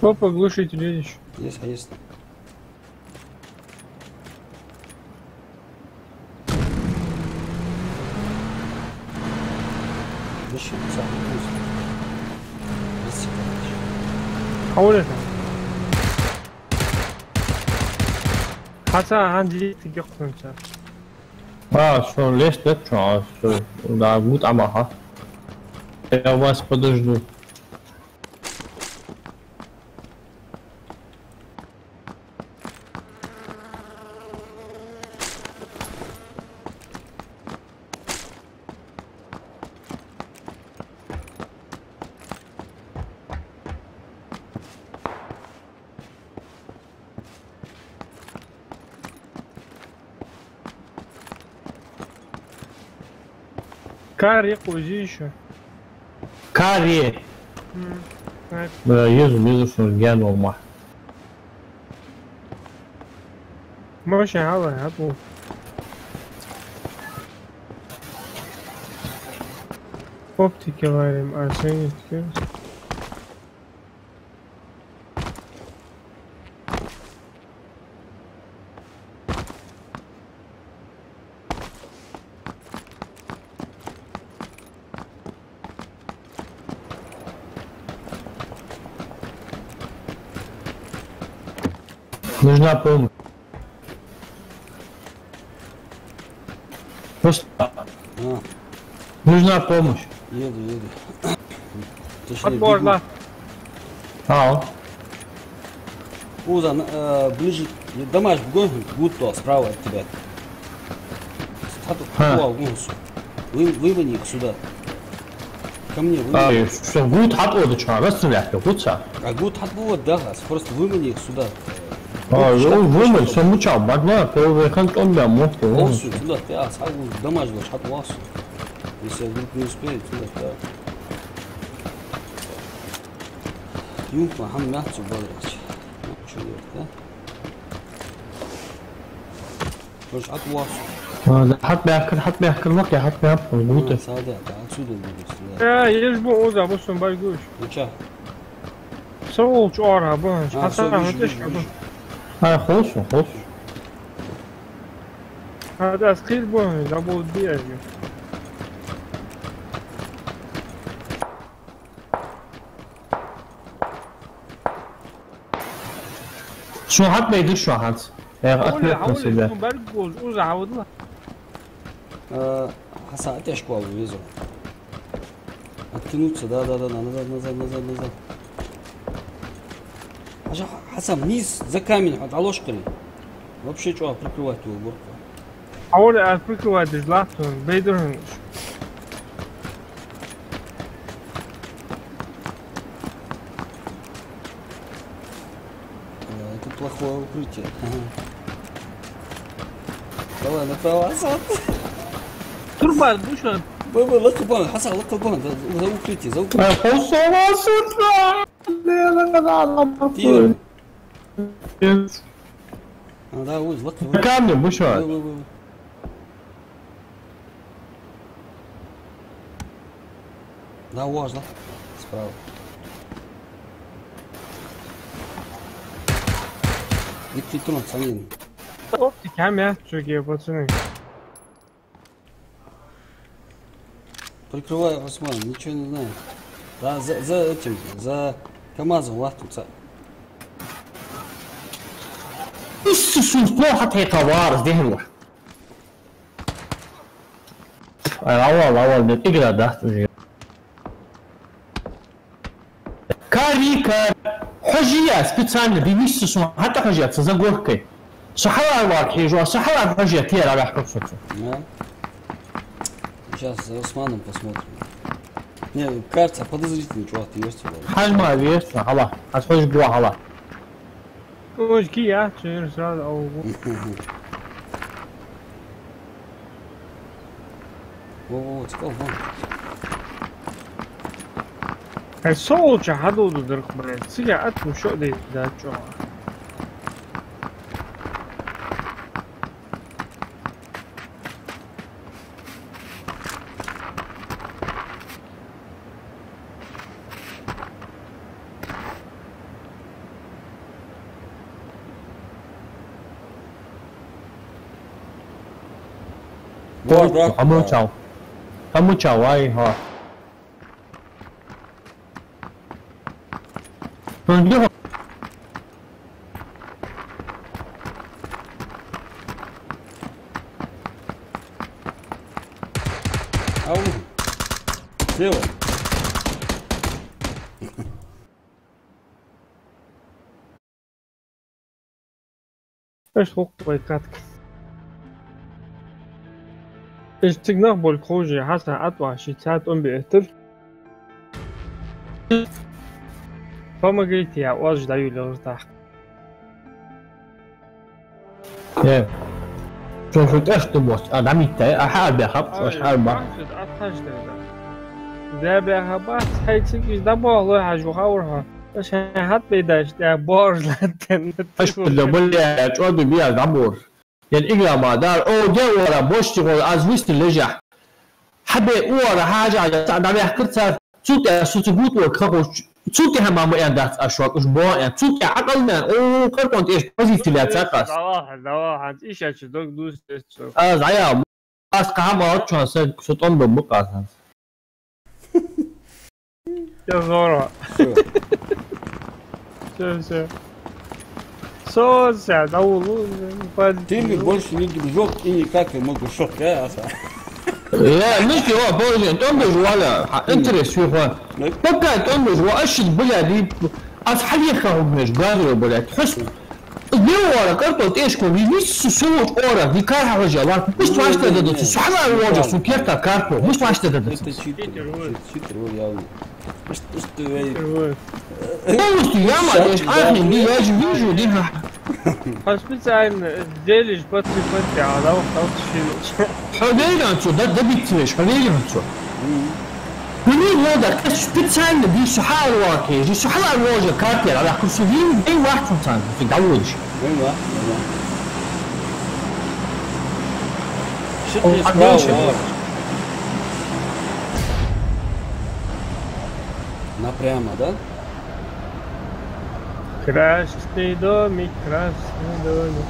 Топ оглушитель видишь? Есть, а есть. Еще сам А вот это. Hasan hangi tık yok konuşar. Что, лезь, да, что? Да, будет амаха. Я вас подожду. Карри кузи еще. Карри! Evet. Yüz gel olma. ماشي هوا هبو. Optik varım arsenit ki. Нужна помощь. Просто нужна помощь. Еду. Отборно. Узан, ближе, домаш гуто справа от тебя. Вымани их сюда. Ко мне вымани. Что, гуд хатводу чё, расстреляйте, гудца. А гуд хатвод, да, просто вымани их сюда. Вымани, что мучал, бадна, первый хантон, да, мотки. Осу, туда, ты, сагу, домаш ваш хатвасу. Если я вдруг не успею, туда, да. Юмпа, хам мягче бодрачь. Что делать, да? Ваш хатвасу. حط بيحكي الوقت حط بيحكي مضبوطة. سعادة отсюда буду. يا يجبو اوزا بوسون بايجوش. Ничего. صوت شعرها بونش. صوت حتى مش هتش بون. هاي خوصو. هذا سكيل بون دابو دي اجي. شو حط بيدي شو حط؟ حاول بايجوش اوزا عاود له. Хасан, я школу везу. Оттянуться, да, назад. Хасан, вниз, за камень, от ложкой. Вообще, что, прикрывать его уборку. حاول افكر دجلاتون بيدرن. Это плохое укрытие. Давай, направо, Хасан. تربال بوشون. بابا لقبان حسن لقبان ذا укрытие. Тир. Да, вот лقبان. Камни, бушо. Да, важно. Справа. Диктатура царин. Optik hem ya Türkiye batını. Прикрывай, Осман, ничего не знаю. Да, за этим, за КамАЗом лахтуца. Иисус, плохо ты товар, сделай. Лавал, не тигра, да? Карика, حاجية специально بيمشي حتى حاجات за горкой. صحراء واقعي جوا صحراء حاجات يلا راح تقصد. Сейчас за Османом посмотрим. Не, кажется, подозрительный чувак, ты есть его. حجمه есть, هلا. هتخش جوا هلا. وش كي يا تشيرسال او Во, цикл, вон. الصوت حدود درك بريد سيجا اتو شو دي دا شو Hamучал, ай, ха. Где? أو سوا ايش خوك بيكاتك ايش تقنع بالخوجي حسن أطوع شيتات بيهتر فما قلت يا واجد دايو لغرتاح ايه شوف تشتبوس انا عميت احال بخب اشحال با ده بخبات هيتسكيش ده والله حاجة خاورها بس هات بيداش ده بارز لاتن اش بده بلي تقعد بيها دبور يعني اقرا ما دار او جا ورا بوشتغل از ويست لجح حبي ورا حاجه على تعب حكرت صوت صوت قوت وكخوش صوت هم ما يندات اشواق اسبوع يعني صوت عقلنا او كرتون ايش بزيت لا تقص واحد ايش اشدك دوست زعيا اسقى ما تشون صوت ام بقى يا زورا شو سوسع دولو Ты больше не дружок и никак не могу шок, я لا مش هو بوزن تنبج ولا انترست في اخوان بقى تنبج واشد بلادي اصحابي خاهم مش قادر بلا تحس ديورا كرتو ايش كو بيس سوت اورا دي كارها وجه مش واش تدد سبحان الله وجه سو كيرتا كارتو مش واش تدد читер я что يا ما ايش اخي دي يجي فيديو دي حسبت عن ديليش بطري بطري على وقت شيء حبيبي انتو ده بيتش حبيبي انتو منين هذا كاش بيتسان دي سحال واكي دي سحال الوجه كارتي على كرسيين اي واحد فهمتان في داوودش ايوه شكلي سبراو напрямо, да? Красный домик, красный домик.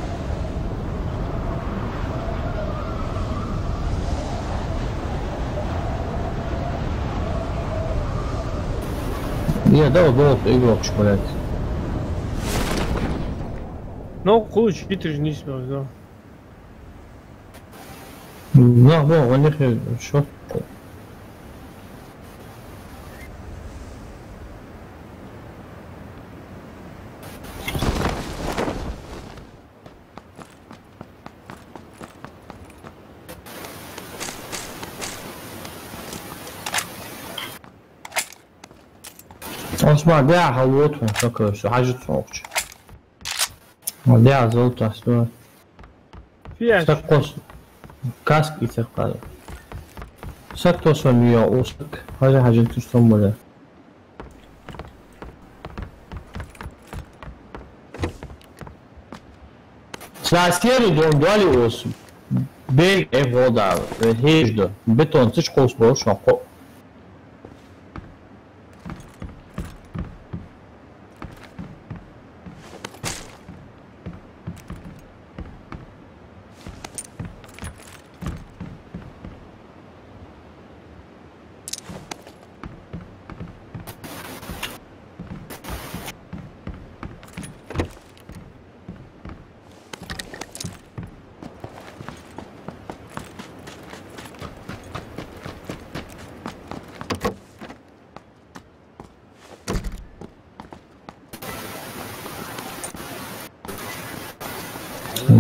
يا ده ضغط ايوه شوكولاته Ну, лучше Питер не смел, да. لا هو نحن شو اسمع داع هوتهم فكر شو حاجة صوتش داع زوت اسمع فيها سقوس كاسك يتقال سكتو سمية اوسك هذا حاجة تستمر سلاسيري دون دوالي اوس بيل ايه وضع هيج ده بتون تش قوس بوش نقو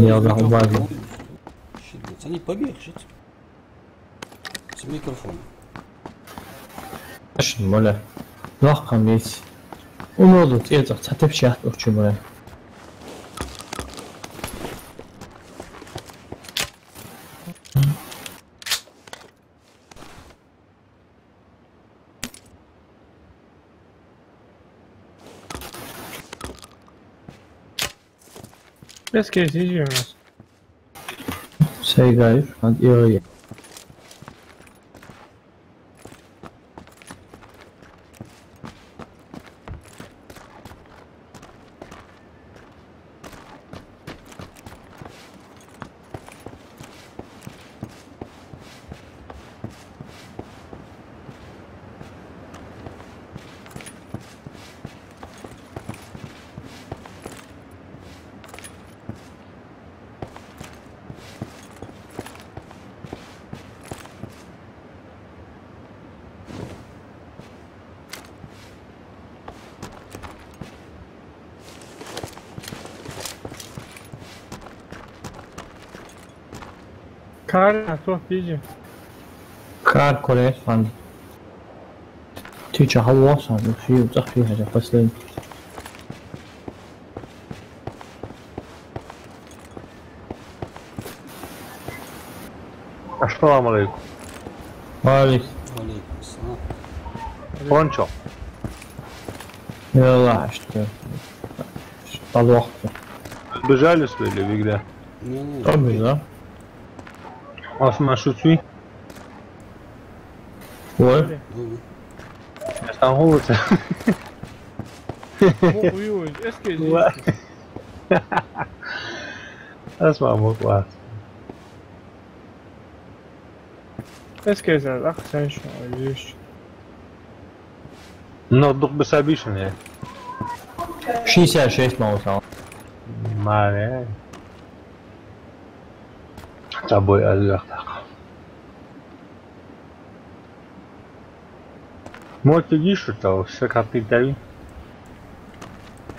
Я убавил. Они побегают. С микрофоном. Точно, моля. رقم يت ونوضو تيزر تحتبشي أحتوكي مولا بس كيس يجي الناس شي قايف عند إيريا Kar, a to pije. Kar korrekt van. Teacher how was on في وصح فيها جا فصلين. السلام عليكم. وعليك. وعليكم السلام. بونشو. يلا عشت. طال وقته. بجالس باللي بيقدر. طبعا لا. اسمع شو تسوي؟ هو هو Ой, эскей. اسمع مو كويس. Эскей за أحسن شو عايش. نضق بسابيشن يعني. شي ساعة شي اسمه وصل. ما عليه. تابوي أزرق. مو تجي شو تو سكرتي تبي؟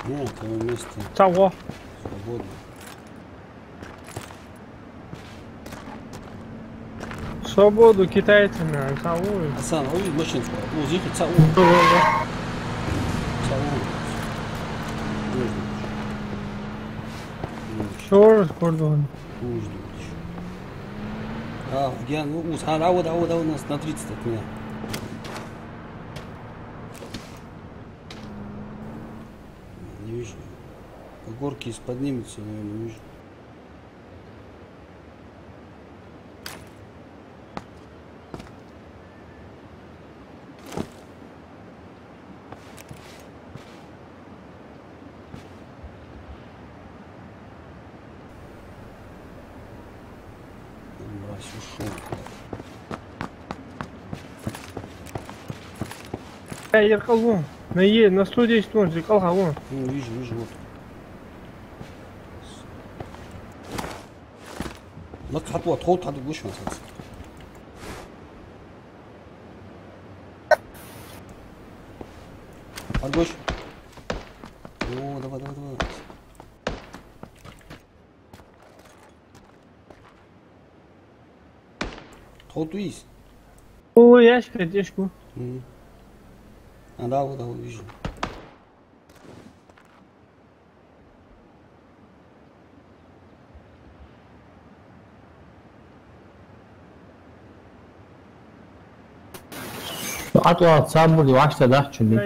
Нет, это вместе Того. свободно. Свободу китайцами, а того. Асан, а увидь машинку. Ну, зихи цау. Цау. Что раз кордон? Я, ну, عود нас на 30 от меня. Не вижу. По горке поднимется, но я не вижу. Мразь ушел. يرقلون ما هي на 110 вон зеркалها вон. Ну, вижу, вот. لك خطوة تخوض حد وش مساس. حد وش. اوه давай. تخوض ويس. هو يشكو. Да, вот вижу. أطول صابر وعشرة ده شنو؟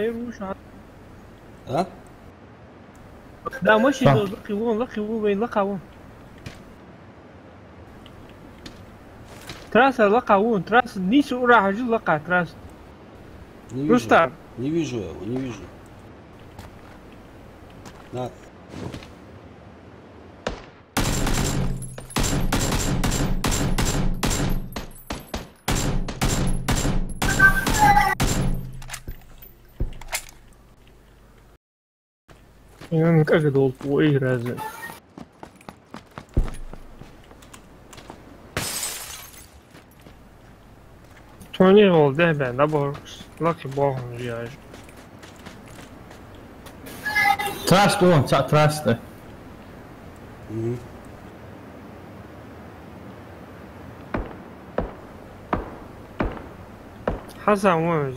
А? لا ماشي لقي وون وين لقى وون. تراس لقى وون تراس نيسو راح جل لقى تراس. Рустам. Не вижу его, не вижу. Да. Я как долго твой разы. Tony oldu ben de bu lucky ball ya. Trust on, trust. Hasan var.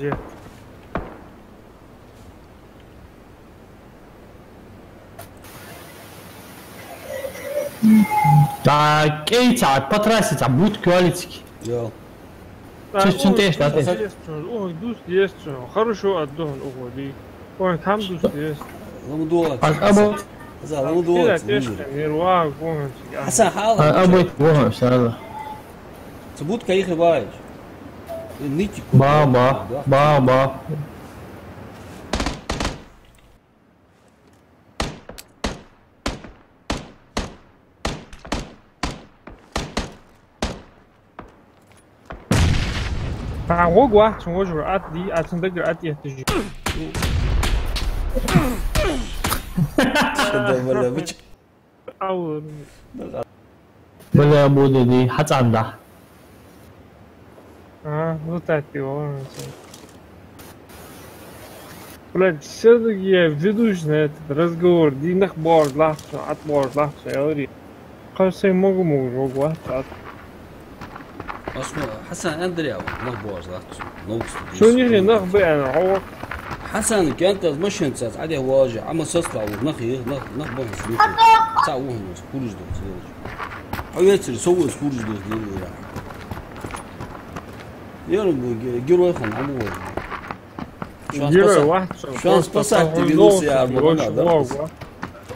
Да, кейта, потрасить, а будет квалитики. Делал. Чуть тешь, да, тешь. Ой, душ есть, хорошо отдохнул, уходи. Ой, там душ есть. Ламудула. أبو ламудула. حسن حاضر. أبو يتبوها إن شاء الله. تبوت كايخي بايش. نيتي. بابا. وقوة وجه دي أتندقر أتيه تجي. ولا بيش. أو. ولا أبو دي حتى عنده. Вот это он. Блядь, все-таки я ведусь на этот разговор. Динах бор лахса, от бор лахса, я говорю. Кажется, я могу, вогвать. اسمه حسن أندريا نخبوز ذات نوكس شو نيجي نخبي أنا هو حسن كانت مش هنساس عادي واجع عم سصلا ونخي نخبوز تعوهم سكولج دوت أو يصير سووا سكولج دوت يلا جيرو يخون عمو جيرو واحد شانس بسات بيروسيا الموضوع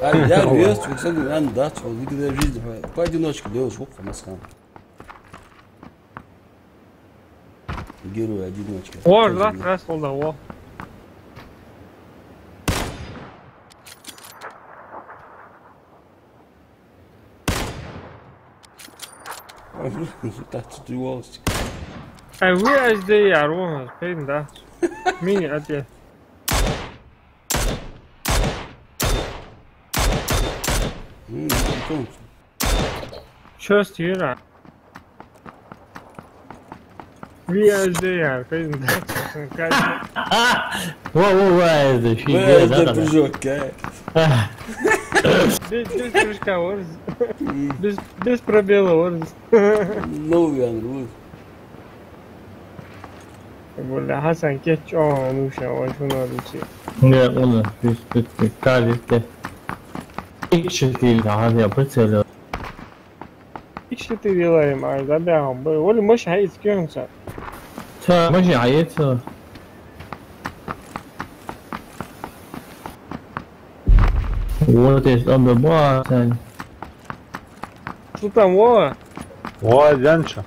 يا ريست وكسل أنا دات أو ذيك ذا جيد قاعد يناقش كده وش وقف مسكان جيرو يا جيد ناقش كده وار لا راس والله وار تحت الجواز وي از دي يعرفوها فين ده مين يأتي شو استيرا وي از دي يعرف فين ده هو هذا شيء هذا بجوك без прыжка ворз без пробела ворз نو يعني روز بقول له حسن كيتش نوشا وشنو هذا لا والله بس كارثة إيش هذا بس что ты делаешь, май, забегом, ولا مش هيسكن صار ماشي عيط What is on the bar ثاني что там во Янча.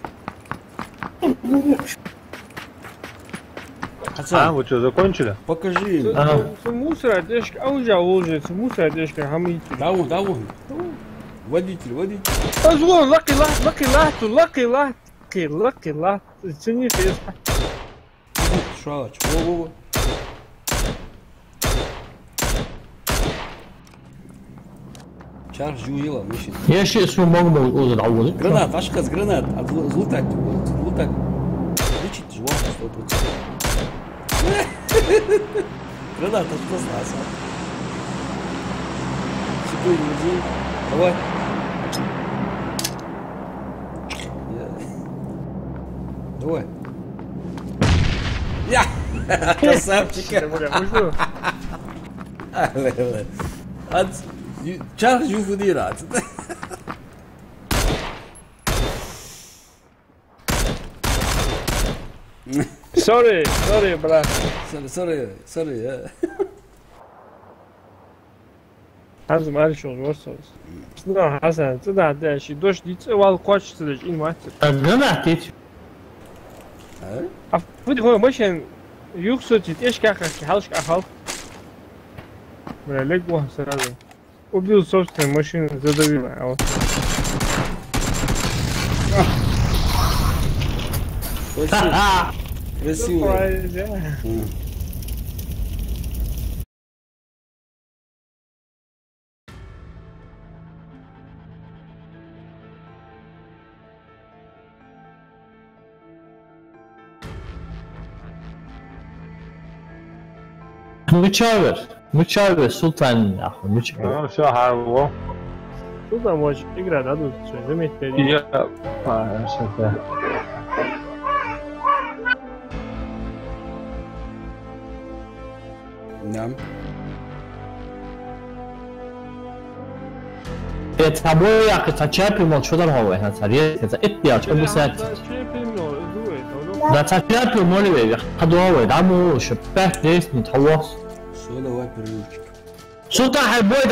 حسن вы что, закончили? покажи мусор одежка уже ложится мусор одежка хамит داون водитель أزور lucky lot цени фейс شاش во شارج جويلا مشي يا شيء اسمه مغمى والأوز العوض гранат اشخاص гранат злутак лечить жвак 100% гранат اشخاص عسل شكو يجي давай давай يا красавчик هاد شارج وفديرات sorry брат sorry هذا ما شو ورسوس شنو حسن تدع داشي دوش دي تسوال قاش تدش إن ماتر أنا حكيت أفضل هو مشان يقصد إيش كاكا حالش كأخال ولا لك واحد سرادة وبيو صوت ماشين زادوي معه красиво متشاور سلطان أخو متشاور Все, harbo. شو ده ماش إقرأ هذا شو زميت تاني Я... что-то... نعم تابو يا أخي تشابي ما شو ده هو هذا سريع هذا إبتياج أبو سات ده تشابي مولي هذا هو ده مو شبه ليش نتحوص سؤال واحد بريوك سلطان حبوي